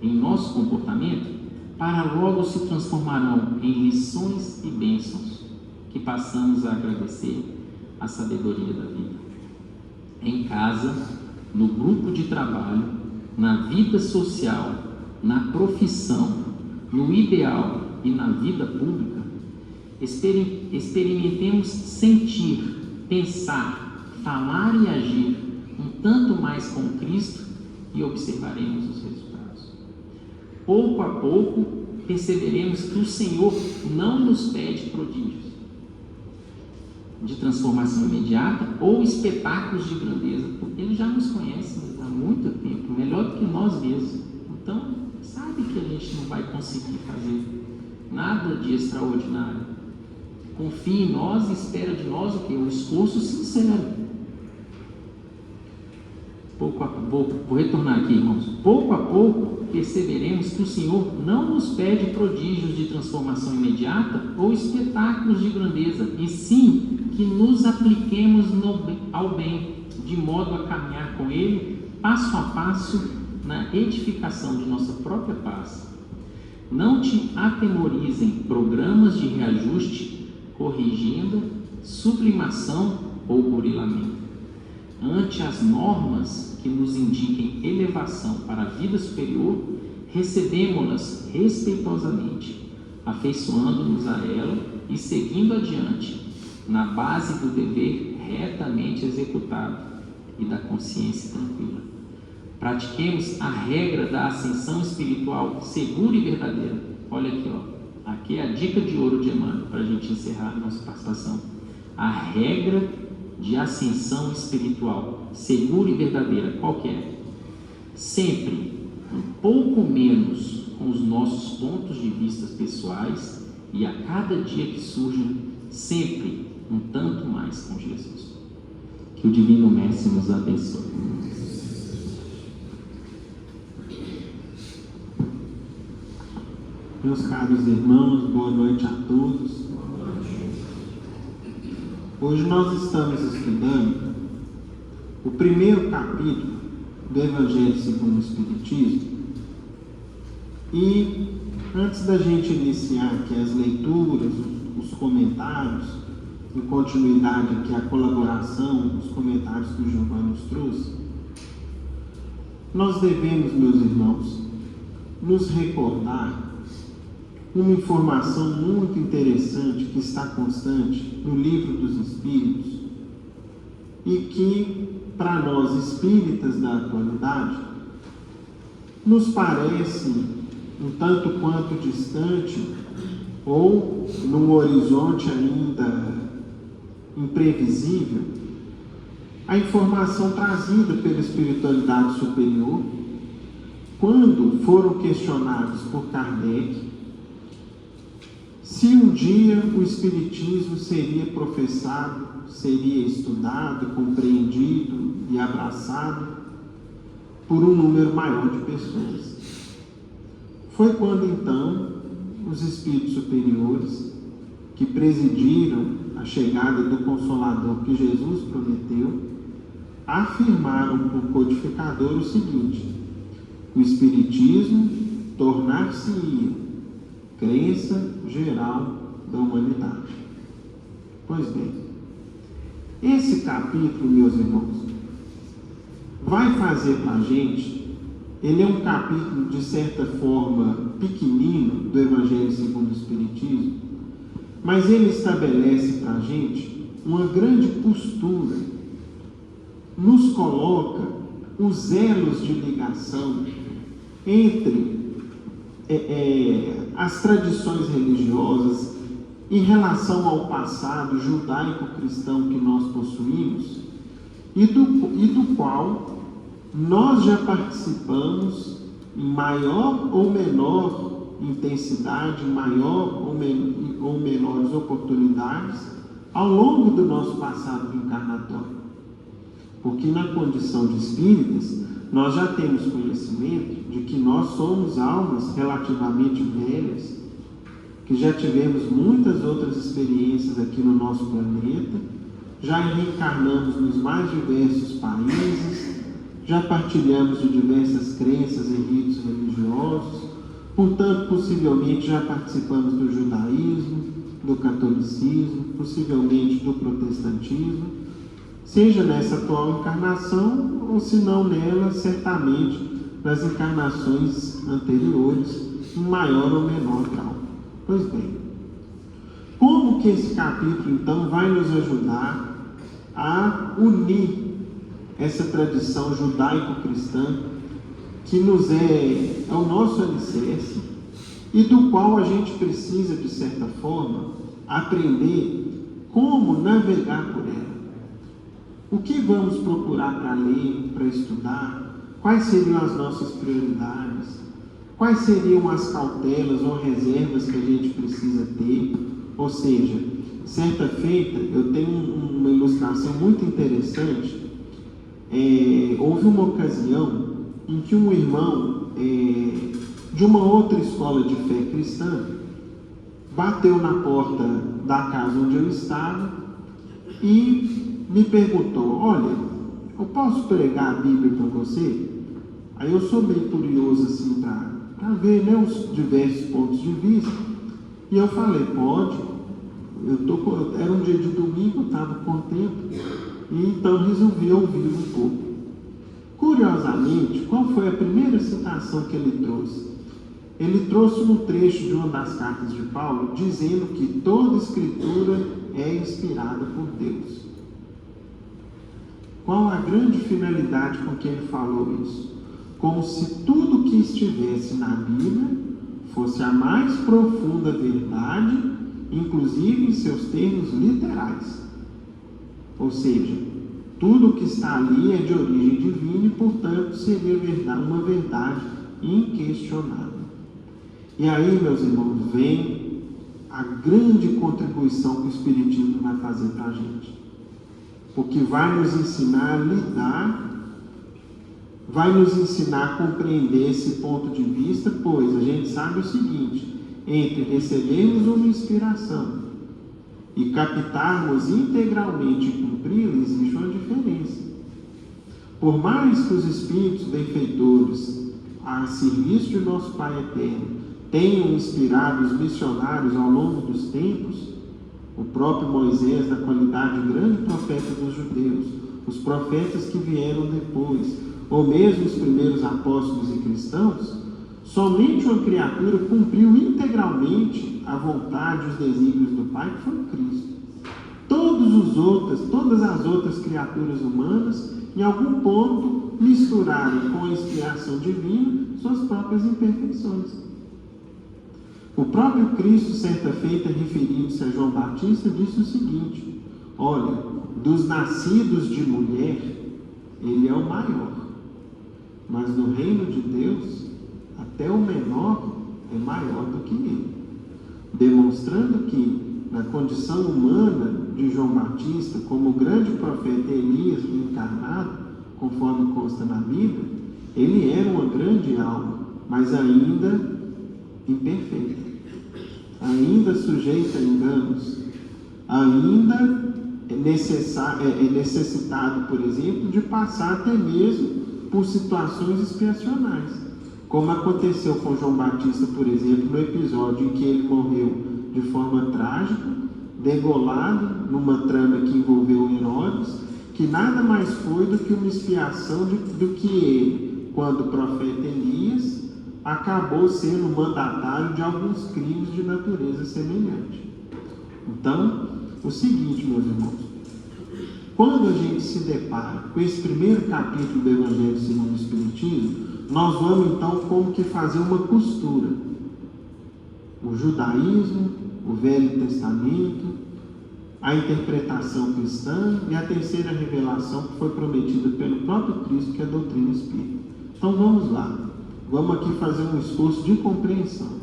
em nosso comportamento, para logo se transformarão em lições e bênçãos que passamos a agradecer à sabedoria da vida. Em casa, no grupo de trabalho, na vida social, na profissão, no ideal e na vida pública, experimentemos sentir, pensar, falar e agir um tanto mais com Cristo e observaremos os resultados. Pouco a pouco, perceberemos que o Senhor não nos pede prodígios de transformação imediata ou espetáculos de grandeza, porque Ele já nos conhece há muito tempo, melhor do que nós mesmos. Então, sabe que a gente não vai conseguir fazer nada de extraordinário. Confie em nós e espera de nós o quê? Um esforço sincero. Vou retornar aqui, irmãos. Pouco a pouco, perceberemos que o Senhor não nos pede prodígios de transformação imediata ou espetáculos de grandeza, e sim que nos apliquemos ao bem, de modo a caminhar com Ele, passo a passo, na edificação de nossa própria paz. Não te atemorizem programas de reajuste, corrigenda, sublimação ou burilamento. Ante as normas que nos indiquem elevação para a vida superior, recebemo-las respeitosamente, afeiçoando-nos a ela e seguindo adiante, na base do dever retamente executado e da consciência tranquila. Pratiquemos a regra da ascensão espiritual segura e verdadeira. Olha aqui, ó. Aqui é a dica de ouro de Emmanuel, para a gente encerrar a nossa participação. A regra de ascensão espiritual segura e verdadeira, qual que é? Sempre um pouco menos com os nossos pontos de vista pessoais e a cada dia que surge, sempre um tanto mais com Jesus. Que o Divino Mestre nos abençoe. Meus caros irmãos, boa noite a todos. Hoje nós estamos estudando o primeiro capítulo do Evangelho segundo o Espiritismo. E antes da gente iniciar aqui as leituras, os comentários, em continuidade aqui a colaboração, os comentários que o Giovanni nos trouxe, nós devemos, meus irmãos, nos recordar uma informação muito interessante que está constante no Livro dos Espíritos e que, para nós espíritas da atualidade, nos parece um tanto quanto distante ou num horizonte ainda imprevisível, a informação trazida pela espiritualidade superior quando foram questionados por Kardec se um dia o Espiritismo seria professado, seria estudado, compreendido e abraçado por um número maior de pessoas. Foi quando então os espíritos superiores que presidiram a chegada do Consolador que Jesus prometeu afirmaram para o codificador o seguinte: o Espiritismo tornar-se-ia crença geral da humanidade. Pois bem, esse capítulo, meus irmãos, vai fazer para a gente, ele é um capítulo de certa forma pequenino do Evangelho segundo o Espiritismo, mas ele estabelece para a gente uma grande postura, nos coloca os elos de ligação entre as tradições religiosas em relação ao passado judaico-cristão que nós possuímos e do qual nós já participamos em maior ou menor intensidade, maior ou menores oportunidades ao longo do nosso passado encarnatório. Porque na condição de espíritas, nós já temos conhecimento de que nós somos almas relativamente velhas, que já tivemos muitas outras experiências aqui no nosso planeta, já reencarnamos nos mais diversos países, já partilhamos de diversas crenças e ritos religiosos, portanto, possivelmente já participamos do judaísmo, do catolicismo, possivelmente do protestantismo, seja nessa atual encarnação, ou se não nela, certamente nas encarnações anteriores, em maior ou menor grau. Pois bem, como que esse capítulo, então, vai nos ajudar a unir essa tradição judaico-cristã, que nos é o nosso alicerce, e do qual a gente precisa, de certa forma, aprender como navegar por ela. O que vamos procurar para ler, para estudar? Quais seriam as nossas prioridades? Quais seriam as cautelas ou reservas que a gente precisa ter? Ou seja, certa feita, eu tenho uma ilustração muito interessante. Houve uma ocasião em que um irmão de uma outra escola de fé cristã bateu na porta da casa onde eu estava e me perguntou: olha, eu posso pregar a Bíblia para você? Aí eu sou meio curioso assim para ver, né, os diversos pontos de vista, e eu falei: pode. Era um dia de domingo, eu estava com tempo, e então resolvi ouvir um pouco. Curiosamente, qual foi a primeira citação que ele trouxe? Ele trouxe um trecho de uma das cartas de Paulo, dizendo que toda escritura é inspirada por Deus. Qual a grande finalidade com que ele falou isso? Como se tudo que estivesse na Bíblia fosse a mais profunda verdade, inclusive em seus termos literais. Ou seja, tudo que está ali é de origem divina e, portanto, seria uma verdade inquestionável. E aí, meus irmãos, vem a grande contribuição que o Espiritismo vai fazer para a gente. Porque vai nos ensinar a lidar, vai nos ensinar a compreender esse ponto de vista, pois a gente sabe o seguinte: entre recebermos uma inspiração e captarmos integralmente e cumpri-la, existe uma diferença. Por mais que os espíritos benfeitores, a serviço de nosso Pai Eterno, tenham inspirado os missionários ao longo dos tempos, o próprio Moisés, na qualidade de grande profeta dos judeus, os profetas que vieram depois, ou mesmo os primeiros apóstolos e cristãos, somente uma criatura cumpriu integralmente a vontade e os desígnios do Pai, que foi o Cristo. Todas as outras criaturas humanas, em algum ponto, misturaram com a inspiração divina suas próprias imperfeições. O próprio Cristo, certa feita, referindo-se a João Batista, disse o seguinte: olha, dos nascidos de mulher, ele é o maior, mas no reino de Deus, até o menor é maior do que ele, demonstrando que, na condição humana de João Batista, como grande profeta Elias encarnado, conforme consta na Bíblia, ele era uma grande alma, mas ainda imperfeita, ainda sujeita a enganos, ainda necessitado, por exemplo, de passar até mesmo por situações expiacionais, como aconteceu com João Batista, por exemplo, no episódio em que ele morreu de forma trágica, degolado numa trama que envolveu Herodes, que nada mais foi do que uma expiação do que ele, quando o profeta Elias acabou sendo mandatário de alguns crimes de natureza semelhante. Então, o seguinte, meus irmãos, quando a gente se depara com esse primeiro capítulo do Evangelho segundo o Espiritismo, nós vamos então como que fazer uma costura. O judaísmo, o Velho Testamento, a interpretação cristã e a terceira revelação que foi prometida pelo próprio Cristo, que é a doutrina espírita. Então vamos lá, vamos aqui fazer um esforço de compreensão.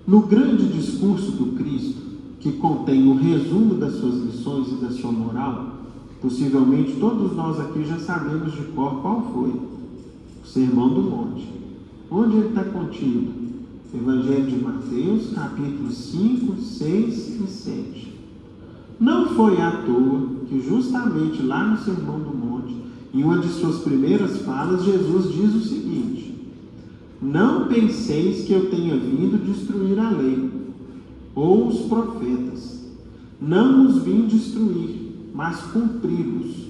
No grande discurso do Cristo, que contém o resumo das suas lições e da sua moral, possivelmente todos nós aqui já sabemos de cor qual foi: o Sermão do Monte. Onde ele está contido? Evangelho de Mateus, capítulos 5, 6 e 7. Não foi à toa que justamente lá no Sermão do Monte, em uma de suas primeiras falas, Jesus diz o seguinte: não penseis que eu tenha vindo destruir a lei ou os profetas. Não os vim destruir, mas cumpri-los.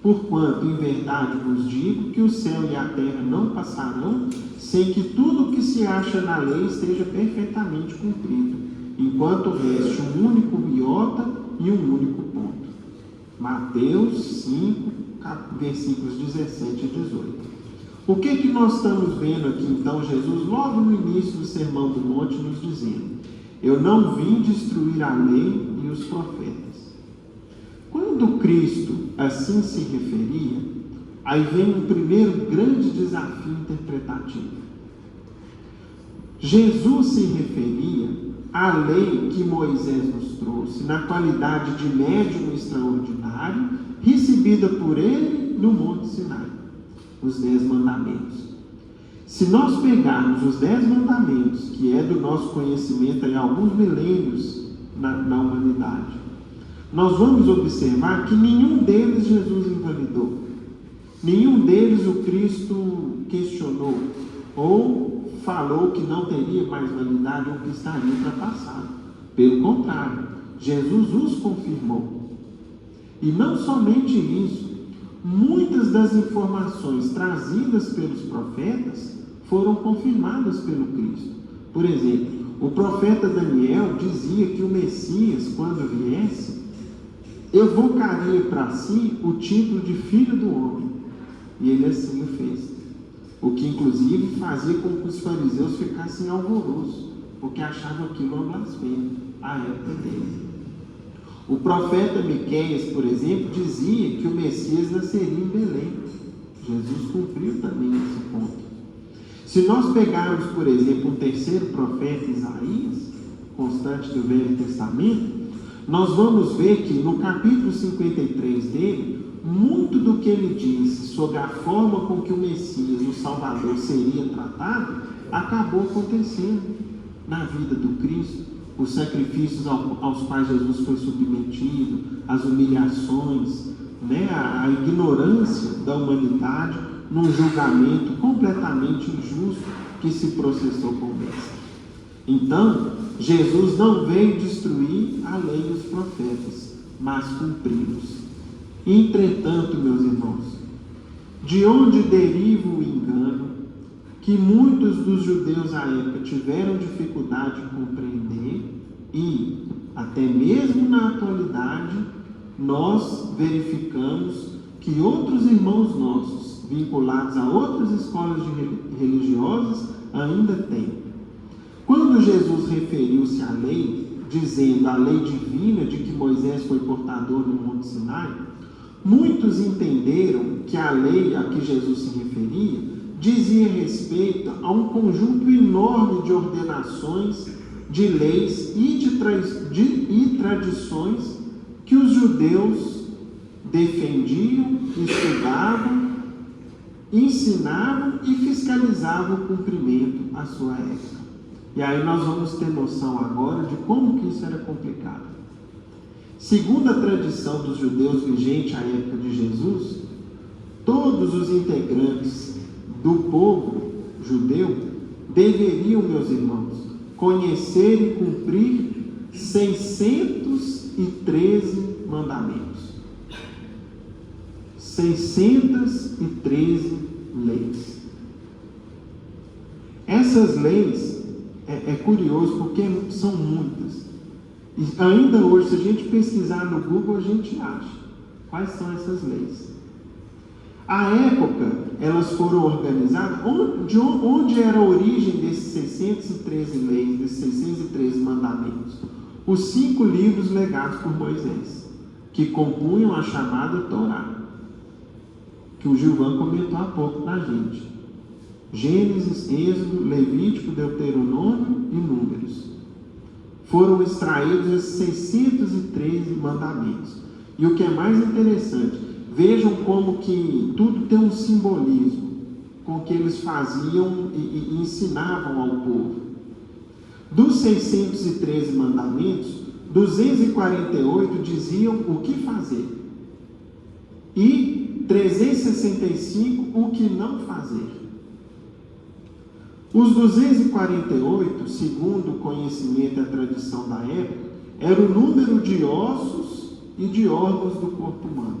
Porquanto, em verdade vos digo que o céu e a terra não passarão sem que tudo o que se acha na lei esteja perfeitamente cumprido, enquanto reste um único iota e um único ponto. Mateus 5, versículos 17 e 18. O que nós estamos vendo aqui, então, Jesus, logo no início do Sermão do Monte, nos dizendo: eu não vim destruir a lei e os profetas. Quando Cristo assim se referia, aí vem um primeiro grande desafio interpretativo. Jesus se referia à lei que Moisés nos trouxe, na qualidade de médium extraordinário, recebida por ele no Monte Sinai, os 10 mandamentos. Se nós pegarmos os 10 mandamentos, que é do nosso conhecimento em alguns milênios na humanidade, nós vamos observar que nenhum deles Jesus invalidou. Nenhum deles o Cristo questionou ou falou que não teria mais validade ou que estaria ultrapassado. Pelo contrário, Jesus os confirmou. E não somente isso, muitas das informações trazidas pelos profetas foram confirmadas pelo Cristo. Por exemplo, o profeta Daniel dizia que o Messias, quando viesse, evocaria para si o título de Filho do Homem. E ele assim o fez. O que inclusive fazia com que os fariseus ficassem em alvoroço, porque achavam aquilo uma blasfêmia à época dele. O profeta Miqueias, por exemplo, dizia que o Messias nasceria em Belém. Jesus cumpriu também esse ponto. Se nós pegarmos, por exemplo, um terceiro profeta, Isaías, constante do Velho Testamento, nós vamos ver que no capítulo 53 dele, muito do que ele disse sobre a forma com que o Messias, o Salvador, seria tratado, acabou acontecendo na vida do Cristo. Os sacrifícios aos quais Jesus foi submetido, as humilhações, a ignorância da humanidade num julgamento completamente injusto que se processou com o Mestre. Então, Jesus não veio destruir a lei e os profetas, mas cumpri-los. Entretanto, meus irmãos, de onde deriva o engano que muitos dos judeus à época tiveram dificuldade de compreender e, até mesmo na atualidade, nós verificamos que outros irmãos nossos, vinculados a outras escolas religiosas, ainda têm. Quando Jesus referiu-se à lei, dizendo a lei divina de que Moisés foi portador no Monte Sinai, muitos entenderam que a lei a que Jesus se referia dizia respeito a um conjunto enorme de ordenações, de leis e tradições que os judeus defendiam, estudavam, ensinavam e fiscalizavam o cumprimento à sua época. E aí nós vamos ter noção agora de como que isso era complicado. Segundo a tradição dos judeus vigente à época de Jesus, todos os integrantes do povo judeu deveriam, meus irmãos, conhecer e cumprir 613 mandamentos. 613 leis. Essas leis, é curioso porque são muitas. E ainda hoje, se a gente pesquisar no Google, a gente acha quais são essas leis. À época, elas foram organizadas, onde era a origem desses 613 leis, desses 613 mandamentos? Os 5 livros legados por Moisés, que compunham a chamada Torá, que o Gilvan comentou há pouco para a gente. Gênesis, Êxodo, Levítico, Deuteronômio e Números. Foram extraídos esses 613 mandamentos. E o que é mais interessante, vejam como que tudo tem um simbolismo com que eles faziam e ensinavam ao povo. Dos 613 mandamentos, 248 diziam o que fazer e 365 o que não fazer. Os 248, segundo o conhecimento e a tradição da época, era o número de ossos e de órgãos do corpo humano.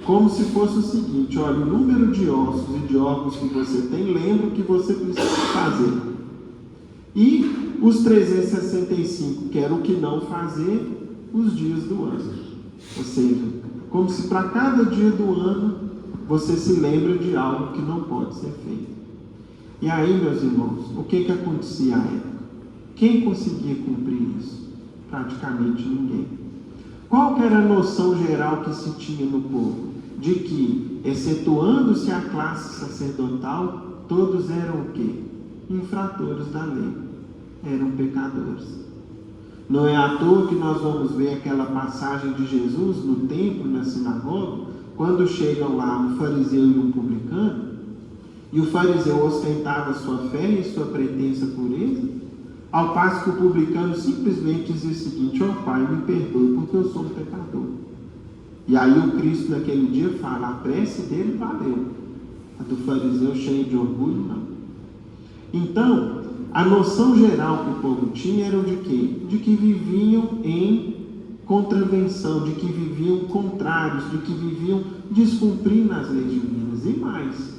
Como se fosse o seguinte: olha, o número de ossos e de órgãos que você tem, lembra o que você precisa fazer. E os 365, que era o que não fazer, os dias do ano. Ou seja, como se para cada dia do ano você se lembra de algo que não pode ser feito. E aí, meus irmãos, o que acontecia à época? Quem conseguia cumprir isso? Praticamente ninguém. Qual que era a noção geral que se tinha no povo? De que, excetuando-se a classe sacerdotal, todos eram o quê? Infratores da lei. Eram pecadores. Não é à toa que nós vamos ver aquela passagem de Jesus no templo, na sinagoga, quando chegam lá um fariseu e um publicano, e o fariseu ostentava sua fé e sua pretensa pureza, ao passo que o publicano simplesmente dizia o seguinte: ó Pai, me perdoe porque eu sou um pecador. E aí o Cristo naquele dia fala: a prece dele valeu, a do fariseu cheio de orgulho não. Então, a noção geral que o povo tinha era de quê? De que viviam em contravenção, de que viviam contrários, de que viviam descumprindo as leis divinas. E mais,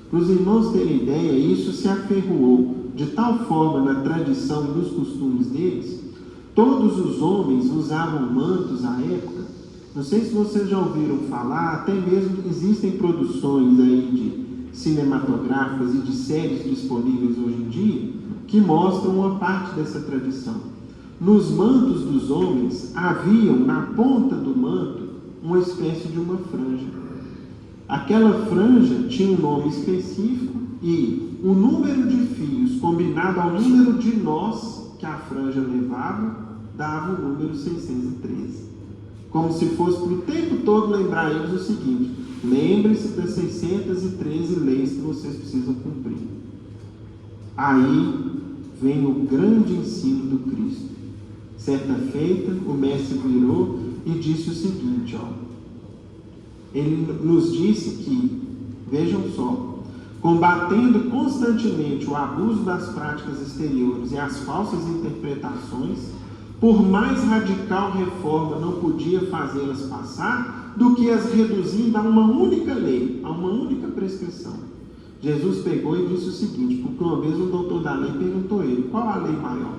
para os irmãos terem ideia, isso se aferroou de tal forma na tradição e nos costumes deles. Todos os homens usavam mantos à época. Não sei se vocês já ouviram falar, até mesmo existem produções aí de cinematográficas e de séries disponíveis hoje em dia que mostram uma parte dessa tradição. Nos mantos dos homens haviam na ponta do manto uma espécie de uma franja. Aquela franja tinha um nome específico e o número de fios combinado ao número de nós que a franja levava dava o número 613. Como se fosse para o tempo todo lembrar eles o seguinte: lembre-se das 613 leis que vocês precisam cumprir. Aí vem o grande ensino do Cristo. Certa feita, o mestre virou e disse o seguinte, ele nos disse que, vejam só, combatendo constantemente o abuso das práticas exteriores e as falsas interpretações, por mais radical reforma não podia fazê-las passar do que as reduzindo a uma única lei, a uma única prescrição. Jesus pegou e disse o seguinte, porque uma vez o doutor da lei perguntou a ele: qual a lei maior?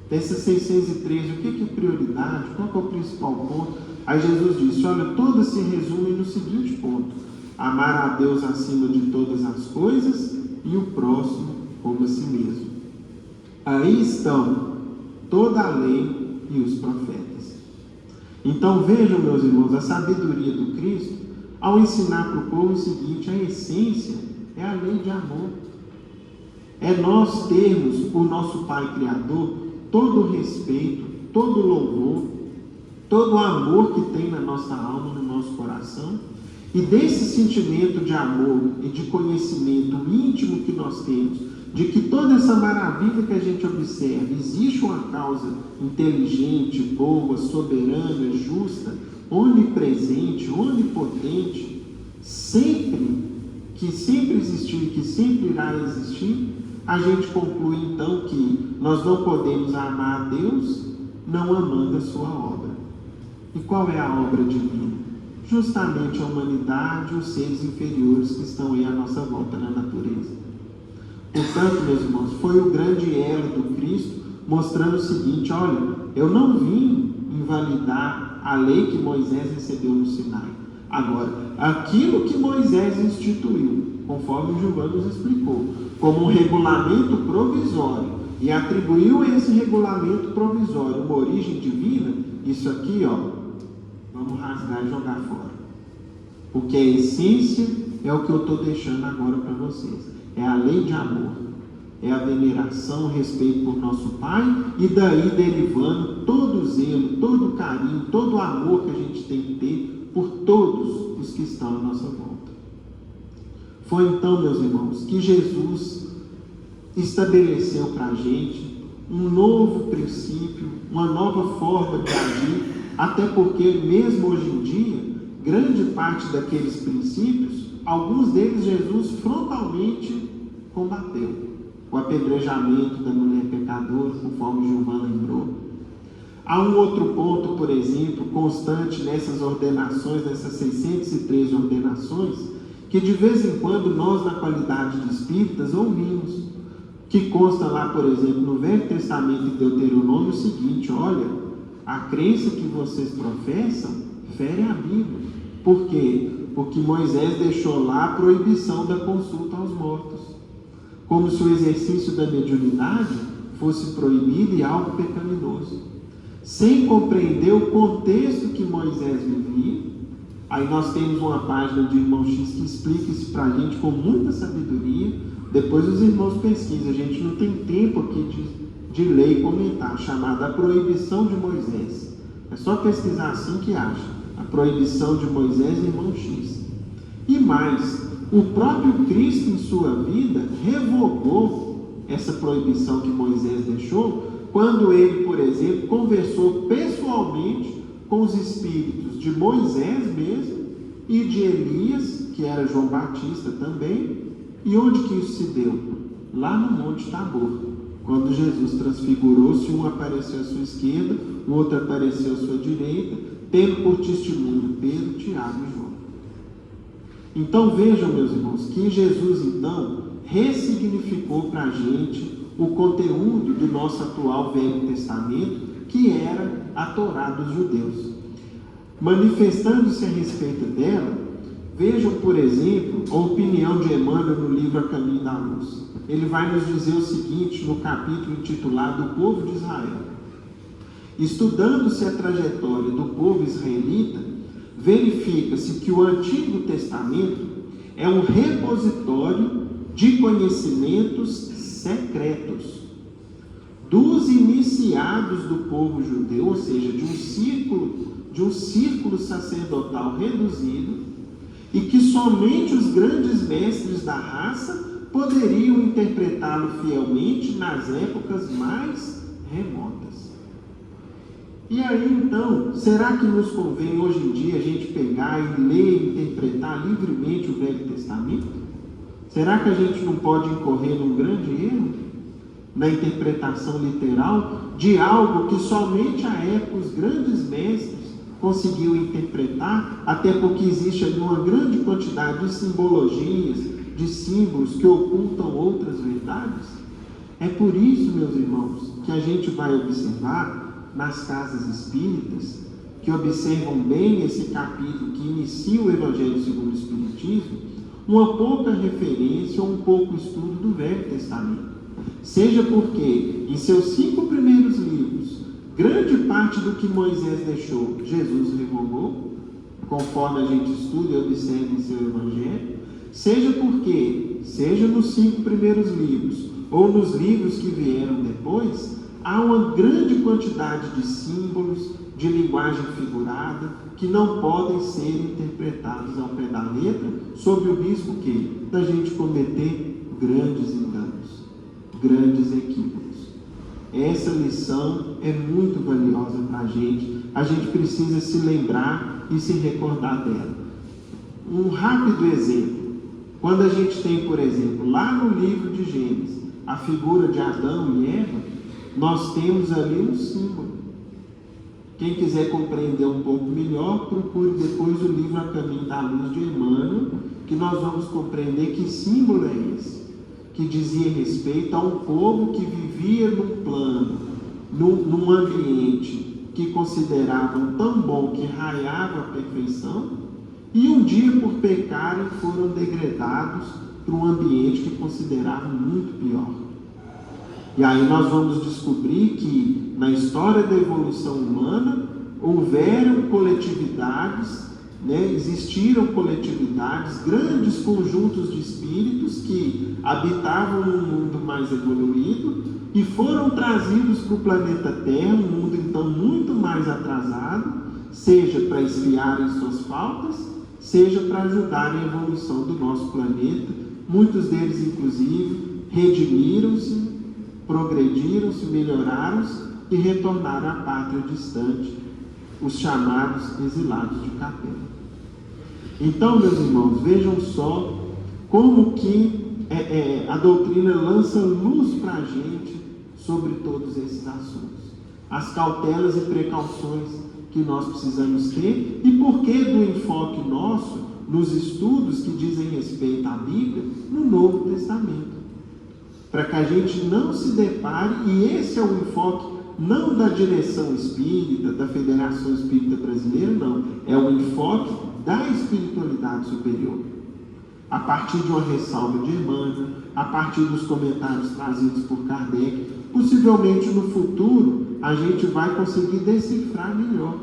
Dessas 613, o que é prioridade? Qual é o principal ponto? Aí Jesus disse: olha, todas se resumem no seguinte ponto: amar a Deus acima de todas as coisas e o próximo como a si mesmo. Aí estão toda a lei e os profetas. Então vejam, meus irmãos, a sabedoria do Cristo ao ensinar para o povo o seguinte: a essência É a lei de amor. É nós termos o nosso Pai Criador todo o respeito, todo o louvor, todo o amor que tem na nossa alma, no nosso coração. E desse sentimento de amor e de conhecimento íntimo que nós temos, de que toda essa maravilha que a gente observa, existe uma causa inteligente, boa, soberana, justa, onipresente, onipotente, que sempre existiu e que sempre irá existir, a gente conclui então que nós não podemos amar a Deus não amando a sua obra. E qual é a obra divina? Justamente a humanidade e os seres inferiores que estão aí à nossa volta na natureza. Portanto, meus irmãos, foi o grande elo do Cristo mostrando o seguinte: olha, eu não vim invalidar a lei que Moisés recebeu no Sinai. Agora, aquilo que Moisés instituiu, conforme o Giovanni nos explicou, como um regulamento provisório, e atribuiu a esse regulamento provisório uma origem divina, isso aqui, vamos rasgar e jogar fora. Porque a essência é o que eu estou deixando agora para vocês. É a lei de amor. É a veneração, o respeito por nosso Pai, e daí derivando todo o zelo, todo o carinho, todo o amor que a gente tem que ter por todos os que estão à nossa volta. Foi então, meus irmãos, que Jesus estabeleceu para a gente um novo princípio, uma nova forma de agir, até porque mesmo hoje em dia, grande parte daqueles princípios, alguns deles Jesus frontalmente combateu. O apedrejamento da mulher pecadora, conforme Giovanni lembrou. Há um outro ponto, por exemplo, constante nessas ordenações, nessas 613 ordenações, que de vez em quando nós, na qualidade de espíritas, ouvimos, que consta lá, por exemplo, no Velho Testamento de Deuteronômio, o seguinte: olha, a crença que vocês professam fere a Bíblia. Por quê? Porque Moisés deixou lá a proibição da consulta aos mortos, como se o exercício da mediunidade fosse proibido e algo pecaminoso, sem compreender o contexto que Moisés vivia. Aí nós temos uma página de Irmão X que explica isso para a gente com muita sabedoria. Depois os irmãos pesquisam, a gente não tem tempo aqui de ler e comentar, chamada A Proibição de Moisés. É só pesquisar assim que acha. A Proibição de Moisés, Irmão X. E mais, o próprio Cristo em sua vida revogou essa proibição que Moisés deixou, quando ele, por exemplo, conversou pessoalmente com os espíritos de Moisés mesmo e de Elias, que era João Batista também. E onde que isso se deu? Lá no Monte Tabor, quando Jesus transfigurou-se, um apareceu à sua esquerda, o outro apareceu à sua direita, tendo por testemunho Pedro, Tiago e João. Então vejam, meus irmãos, que Jesus então ressignificou para a gente o conteúdo do nosso atual Velho Testamento, que era a Torá dos judeus. Manifestando-se a respeito dela, vejam, por exemplo, a opinião de Emmanuel no livro A Caminho da Luz. Ele vai nos dizer o seguinte no capítulo intitulado O Povo de Israel: estudando-se a trajetória do povo israelita, verifica-se que o Antigo Testamento é um repositório de conhecimentos secretos dos iniciados do povo judeu, ou seja, de um círculo sacerdotal reduzido, e que somente os grandes mestres da raça poderiam interpretá-lo fielmente nas épocas mais remotas. E aí então, será que nos convém hoje em dia a gente pegar e ler e interpretar livremente o Velho Testamento? Será que a gente não pode incorrer num grande erro na interpretação literal de algo que somente à época os grandes mestres conseguiu interpretar, até porque existe ali uma grande quantidade de simbologias, de símbolos que ocultam outras verdades? É por isso, meus irmãos, que a gente vai observar nas casas espíritas, que observam bem esse capítulo que inicia o Evangelho segundo o Espiritismo, uma pouca referência ou um pouco estudo do Velho Testamento. Seja porque, em seus 5 primeiros livros, grande parte do que Moisés deixou, Jesus revogou, conforme a gente estuda e observa em seu Evangelho. seja porque, seja nos 5 primeiros livros, ou nos livros que vieram depois, há uma grande quantidade de símbolos, de linguagem figurada, que não podem ser interpretados ao pé da letra, sob o risco que? Da gente cometer grandes enganos, grandes equívocos. Essa lição é muito valiosa para a gente precisa se lembrar e se recordar dela. Um rápido exemplo, quando a gente tem, por exemplo, lá no livro de Gênesis, a figura de Adão e Eva, nós temos ali um símbolo. Quem quiser compreender um pouco melhor, procure depois o livro A Caminho da Luz de Emmanuel, que nós vamos compreender que símbolo é esse, que dizia respeito a um povo que vivia num plano, num ambiente que consideravam tão bom que raiava a perfeição, e um dia, por pecarem, foram degradados para um ambiente que consideravam muito pior. E aí nós vamos descobrir que na história da evolução humana houveram coletividades, existiram coletividades, grandes conjuntos de espíritos que habitavam um mundo mais evoluído e foram trazidos para o planeta Terra, um mundo então muito mais atrasado, seja para expiarem suas faltas, seja para ajudarem a evolução do nosso planeta. Muitos deles, inclusive, redimiram-se, progrediram-se, melhoraram-se e retornaram à pátria distante, os chamados exilados de Capela. Então, meus irmãos, vejam só como que a doutrina lança luz para a gente sobre todos esses assuntos. As cautelas e precauções que nós precisamos ter e por que do enfoque nosso nos estudos que dizem respeito à Bíblia no Novo Testamento. Para que a gente não se depare, e esse é o enfoque não da direção espírita, da Federação Espírita Brasileira, não. É o enfoque da espiritualidade superior. A partir de uma ressalva de Emmanuel, a partir dos comentários trazidos por Kardec, possivelmente no futuro a gente vai conseguir decifrar melhor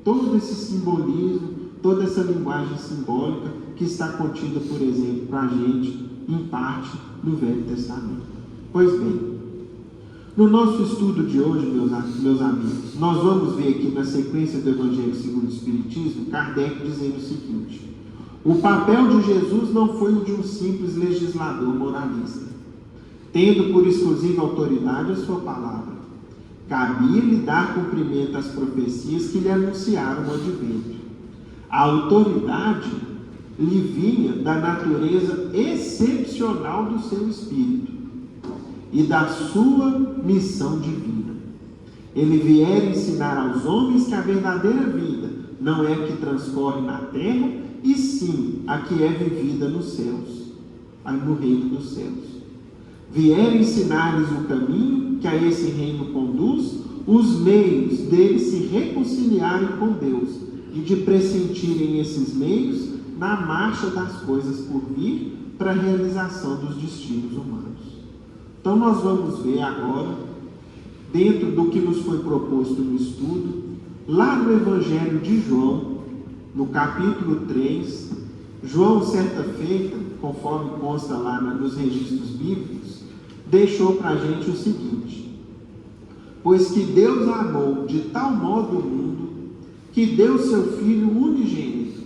todo esse simbolismo, toda essa linguagem simbólica que está contida, por exemplo, para a gente, em parte, no Velho Testamento. Pois bem, no nosso estudo de hoje, meus amigos, nós vamos ver aqui na sequência do Evangelho segundo o Espiritismo, Kardec dizendo o seguinte: o papel de Jesus não foi o de um simples legislador moralista, tendo por exclusiva autoridade a sua palavra. Cabia-lhe dar cumprimento às profecias que lhe anunciaram o advento. A autoridade lhe vinha da natureza excepcional do seu espírito e da sua missão divina. Ele viera ensinar aos homens que a verdadeira vida não é a que transcorre na terra, e sim a que é vivida nos céus, no reino dos céus. Viera ensinar-lhes o caminho que a esse reino conduz, os meios deles se reconciliarem com Deus e de pressentirem esses meios na marcha das coisas por vir para a realização dos destinos humanos. Então nós vamos ver agora, dentro do que nos foi proposto no estudo, lá no Evangelho de João, no capítulo 3, João, certa feita, conforme consta lá nos registros bíblicos, deixou para a gente o seguinte: pois que Deus amou de tal modo o mundo, que deu seu Filho unigênito,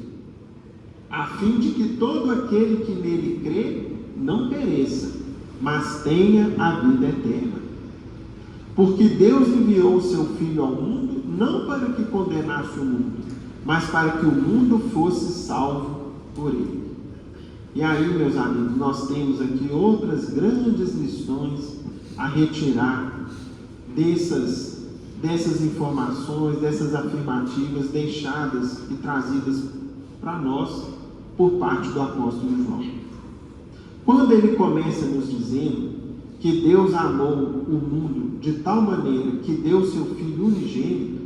a fim de que todo aquele que nele crê não pereça, mas tenha a vida eterna. Porque Deus enviou o seu Filho ao mundo, não para que condenasse o mundo, mas para que o mundo fosse salvo por ele. E aí, meus amigos, nós temos aqui outras grandes lições a retirar dessas informações, dessas afirmativas deixadas e trazidas para nós por parte do apóstolo João. Quando ele começa nos dizendo que Deus amou o mundo de tal maneira que deu seu Filho unigênito,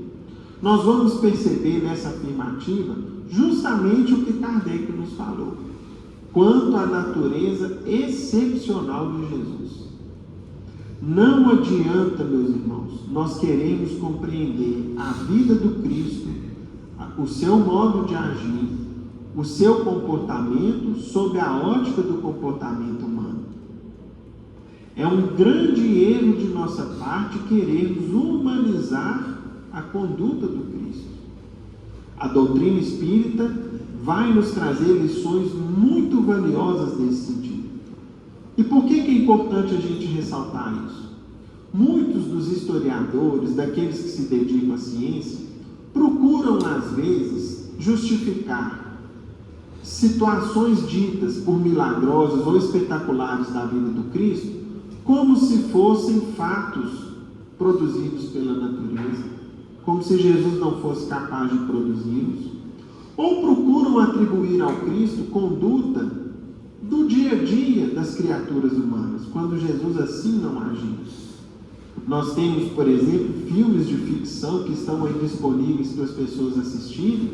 nós vamos perceber nessa afirmativa justamente o que Kardec nos falou, quanto à natureza excepcional de Jesus. Não adianta, meus irmãos, nós queremos compreender a vida do Cristo, o seu modo de agir, o seu comportamento sob a ótica do comportamento humano. É um grande erro de nossa parte querermos humanizar a conduta do Cristo. A doutrina espírita vai nos trazer lições muito valiosas nesse sentido. E por que é importante a gente ressaltar isso? Muitos dos historiadores, daqueles que se dedicam à ciência, procuram, às vezes, justificar situações ditas por milagrosas ou espetaculares da vida do Cristo como se fossem fatos produzidos pela natureza, como se Jesus não fosse capaz de produzi-los, ou procuram atribuir ao Cristo conduta do dia a dia das criaturas humanas, quando Jesus assim não agiu. Nós temos, por exemplo, filmes de ficção que estão aí disponíveis para as pessoas assistirem,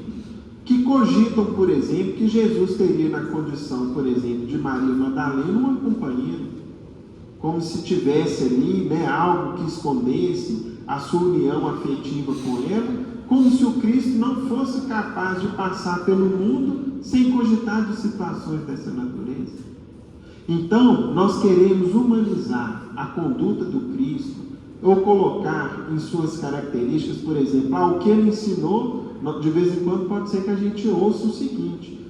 que cogitam, por exemplo, que Jesus teria na condição, por exemplo, de Maria Madalena, uma companheira, como se tivesse ali, algo que escondesse a sua união afetiva com ela, como se o Cristo não fosse capaz de passar pelo mundo sem cogitar de situações dessa natureza. Então, nós queremos humanizar a conduta do Cristo, ou colocar em suas características, por exemplo, o que ele ensinou. De vez em quando pode ser que a gente ouça o seguinte: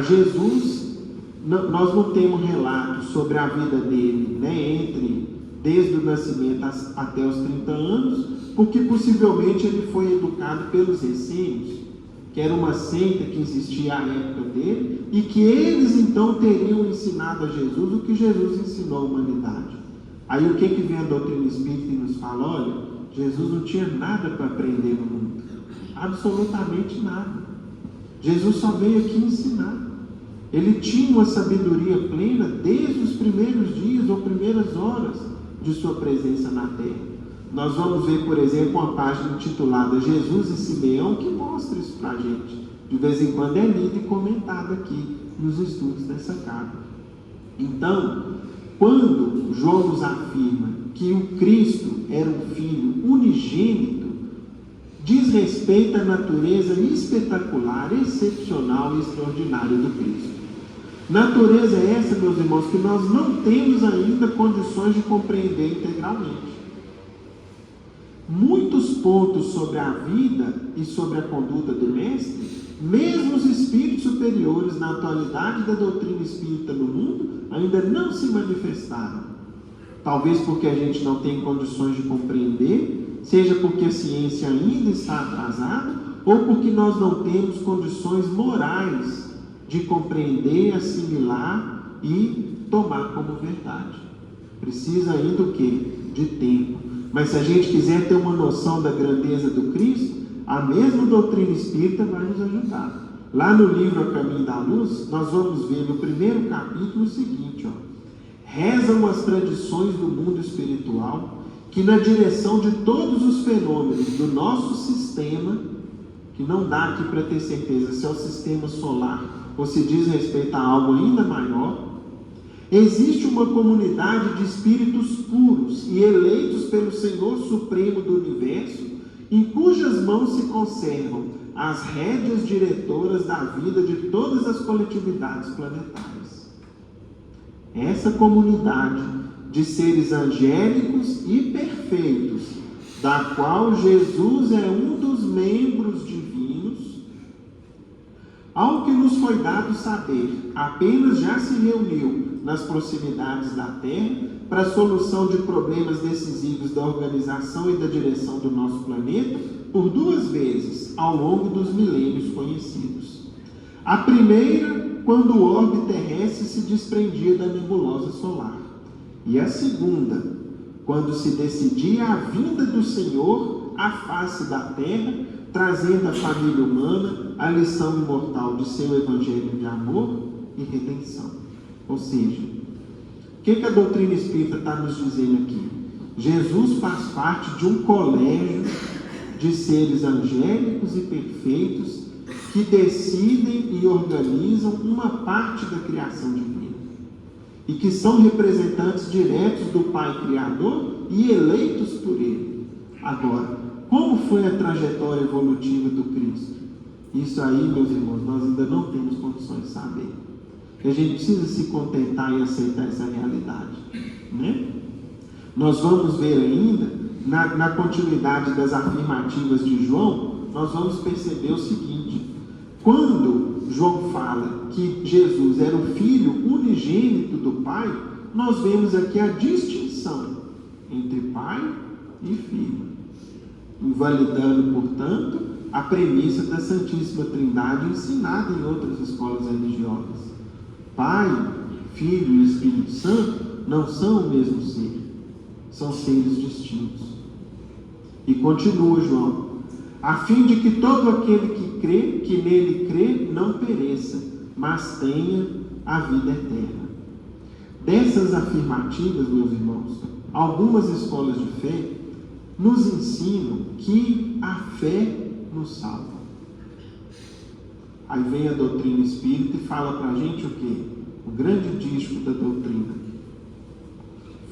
Jesus, nós não temos relatos sobre a vida dele, desde o nascimento até os 30 anos, porque possivelmente ele foi educado pelos essênios, que era uma seita que existia à época dele, e que eles então teriam ensinado a Jesus o que Jesus ensinou à humanidade. Aí o que vem a doutrina espírita e nos fala? Olha, Jesus não tinha nada para aprender no mundo, absolutamente nada. Jesus só veio aqui ensinar. Ele tinha uma sabedoria plena desde os primeiros dias ou primeiras horas de sua presença na terra. Nós vamos ver, por exemplo, uma página intitulada Jesus e Simeão, que mostra isso para a gente. De vez em quando é lido e comentado aqui nos estudos dessa casa. Então, quando João nos afirma que o Cristo era um filho unigênito, diz respeito à natureza espetacular, excepcional e extraordinária do Cristo. Natureza é essa, meus irmãos, que nós não temos ainda condições de compreender integralmente. Muitos pontos sobre a vida e sobre a conduta do Mestre, mesmo os espíritos superiores na atualidade da doutrina espírita no mundo, ainda não se manifestaram. Talvez porque a gente não tem condições de compreender, seja porque a ciência ainda está atrasada, ou porque nós não temos condições morais de compreender, assimilar e tomar como verdade. Precisa ainda o quê? De tempo. Mas se a gente quiser ter uma noção da grandeza do Cristo, a mesma doutrina espírita vai nos ajudar. Lá no livro A Caminho da Luz, nós vamos ver no primeiro capítulo o seguinte: rezam as tradições do mundo espiritual que na direção de todos os fenômenos do nosso sistema, que não dá aqui para ter certeza se é o sistema solar ou se diz respeito a algo ainda maior, existe uma comunidade de espíritos puros e eleitos pelo Senhor Supremo do Universo, em cujas mãos se conservam as rédeas diretoras da vida de todas as coletividades planetárias. Essa comunidade de seres angélicos e perfeitos, da qual Jesus é um dos membros divinos, ao que nos foi dado saber, apenas já se reuniu nas proximidades da Terra para a solução de problemas decisivos da organização e da direção do nosso planeta por 2 vezes ao longo dos milênios conhecidos. A primeira, quando o orbe terrestre se desprendia da nebulosa solar. E a segunda, quando se decidia a vinda do Senhor à face da Terra, trazendo à família humana a lição imortal de seu evangelho de amor e redenção. Ou seja, o que a doutrina espírita está nos dizendo aqui? Jesus faz parte de um colégio de seres angélicos e perfeitos que decidem e organizam uma parte da criação divina e que são representantes diretos do Pai Criador e eleitos por Ele. Agora, como foi a trajetória evolutiva do Cristo? Isso aí, meus irmãos, nós ainda não temos condições de saber. A gente precisa se contentar e aceitar essa realidade, né? Nós vamos ver ainda, na continuidade das afirmativas de João, nós vamos perceber o seguinte: quando João fala que Jesus era o Filho unigênito do Pai, nós vemos aqui a distinção entre Pai e Filho, invalidando, portanto, a premissa da Santíssima Trindade ensinada em outras escolas religiosas. Pai, Filho e Espírito Santo não são o mesmo ser, são seres distintos. E continua João: a fim de que todo aquele que nele crê, não pereça, mas tenha a vida eterna. Dessas afirmativas, meus irmãos, algumas escolas de fé nos ensinam que a fé nos salva. Aí vem a doutrina espírita e fala para a gente o quê? O grande dístico da doutrina: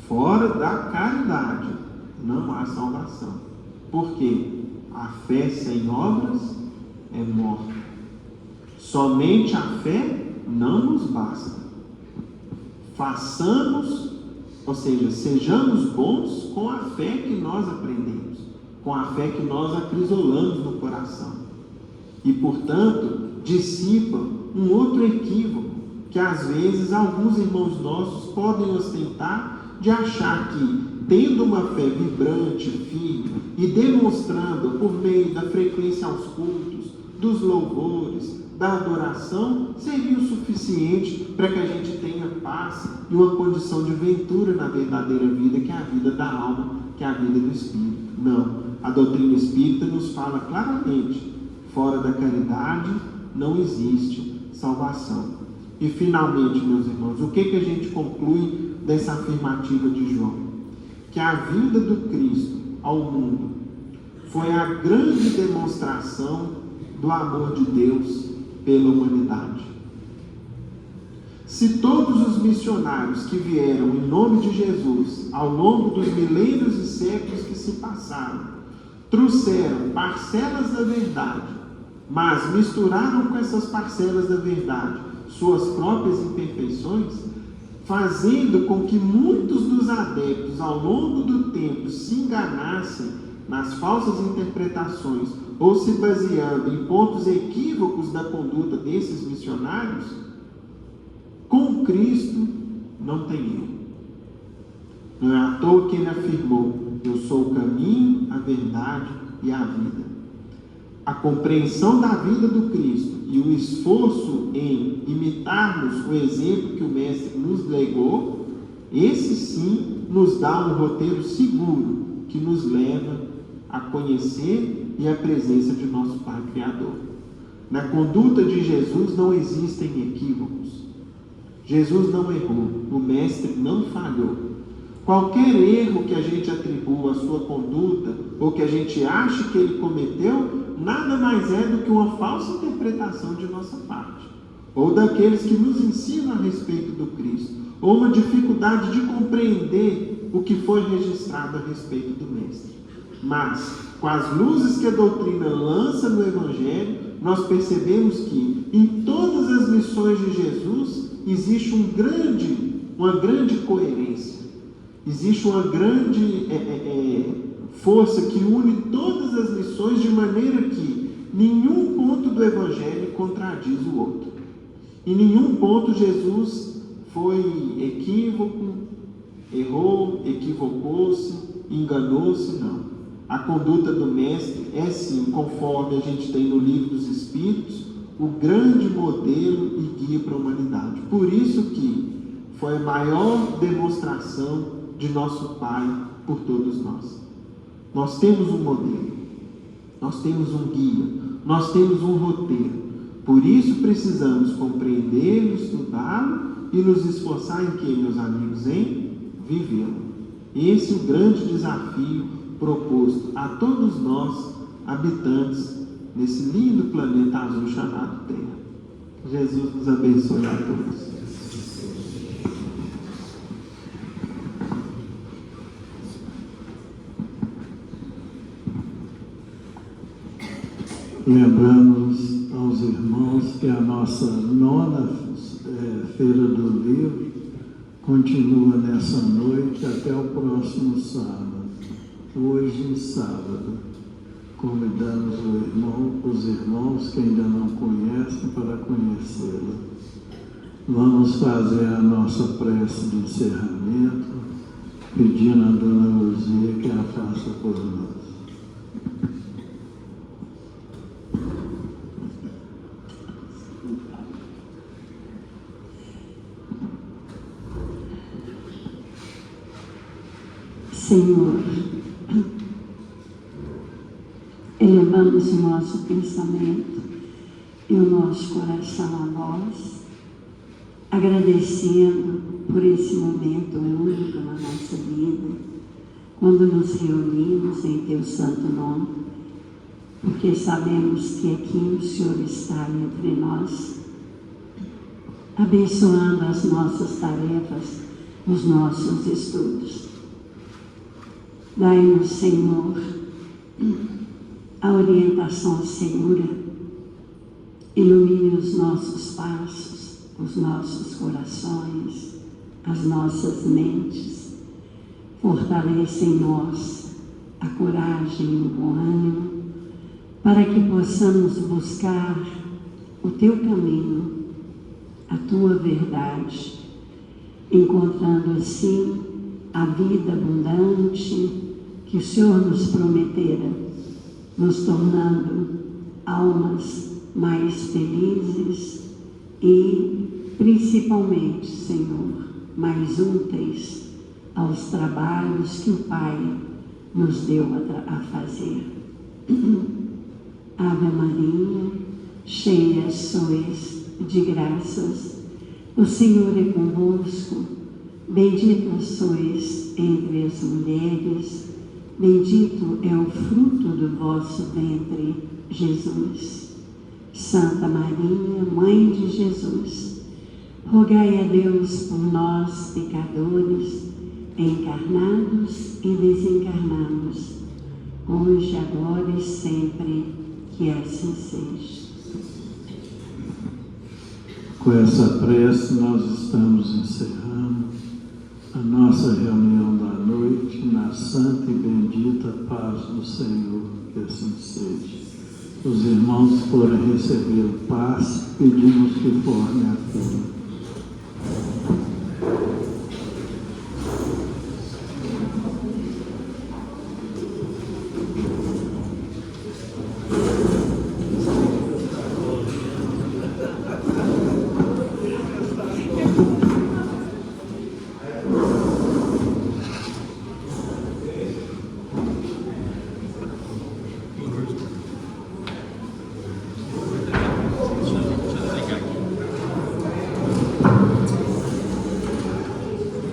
fora da caridade não há salvação. Por quê? A fé sem obras é morta. Somente a fé não nos basta. Façamos, ou seja, sejamos bons com a fé que nós aprendemos, com a fé que nós acrisolamos no coração. E, portanto, dissipa um outro equívoco que às vezes alguns irmãos nossos podem ostentar, de achar que, tendo uma fé vibrante, firme e demonstrando por meio da frequência aos cultos, dos louvores, da adoração, seria o suficiente para que a gente tenha paz e uma condição de ventura na verdadeira vida, que é a vida da alma, que é a vida do Espírito. Não, a doutrina espírita nos fala claramente: fora da caridade não existe salvação. E finalmente, meus irmãos, o que a gente conclui dessa afirmativa de João? Que a vinda do Cristo ao mundo foi a grande demonstração do amor de Deus pela humanidade. Se todos os missionários que vieram em nome de Jesus ao longo dos milênios e séculos que se passaram trouxeram parcelas da verdade, mas misturaram com essas parcelas da verdade suas próprias imperfeições, fazendo com que muitos dos adeptos ao longo do tempo se enganassem nas falsas interpretações ou se baseando em pontos equívocos da conduta desses missionários, com Cristo não tem erro. Não é à toa que ele afirmou: eu sou o caminho, a verdade e a vida. A compreensão da vida do Cristo e o esforço em imitarmos o exemplo que o Mestre nos legou, esse sim nos dá um roteiro seguro que nos leva a conhecer e a presença de nosso Pai Criador. Na conduta de Jesus não existem equívocos. Jesus não errou, o Mestre não falhou. Qualquer erro que a gente atribua à sua conduta, ou que a gente ache que ele cometeu, nada mais é do que uma falsa interpretação de nossa parte, ou daqueles que nos ensinam a respeito do Cristo, ou uma dificuldade de compreender o que foi registrado a respeito do Mestre. Mas, com as luzes que a doutrina lança no Evangelho, nós percebemos que em todas as missões de Jesus existe uma grande coerência, existe uma grande força que une todas as missões, de maneira que nenhum ponto do Evangelho contradiz o outro. Em nenhum ponto Jesus foi equívoco, errou, equivocou-se, enganou-se, não. A conduta do Mestre é sim, conforme a gente tem no Livro dos Espíritos, o grande modelo e guia para a humanidade. Por isso que foi a maior demonstração de nosso Pai por todos nós. Nós temos um modelo, nós temos um guia, nós temos um roteiro. Por isso precisamos compreendê-lo, estudá-lo e nos esforçar em quê, meus amigos? Em vivê-lo. Esse é o grande desafio proposto a todos nós, habitantes nesse lindo planeta azul chamado Terra. Jesus nos abençoe a todos. Lembramos aos irmãos que a nossa nona Feira do Livro continua nessa noite até o próximo sábado. Hoje, sábado, convidamos os irmãos que ainda não conhecem para conhecê-la. Vamos fazer a nossa prece de encerramento, pedindo a Dona Luzia que a faça por nós. Senhor, elevamos o nosso pensamento e o nosso coração a vós, agradecendo por esse momento único na nossa vida, quando nos reunimos em Teu santo nome, porque sabemos que aqui o Senhor está entre nós, abençoando as nossas tarefas, os nossos estudos. Dai-nos, Senhor, a orientação segura, ilumine os nossos passos, os nossos corações, as nossas mentes, fortaleça em nós a coragem e o bom ânimo, para que possamos buscar o Teu caminho, a Tua verdade, encontrando assim a vida abundante que o Senhor nos prometera, nos tornando almas mais felizes e, principalmente, Senhor, mais úteis aos trabalhos que o Pai nos deu a fazer. Ave Maria, cheia sois de graças, o Senhor é convosco. Bendita sois entre as mulheres, bendito é o fruto do vosso ventre, Jesus. Santa Maria, Mãe de Jesus, rogai a Deus por nós, pecadores, encarnados e desencarnados, hoje, agora e sempre, que assim seja. Com essa prece, nós estamos encerrando a nossa reunião da noite na santa e bendita paz do Senhor, que assim seja. Os irmãos foram receber o passe, pedimos que formem a fila.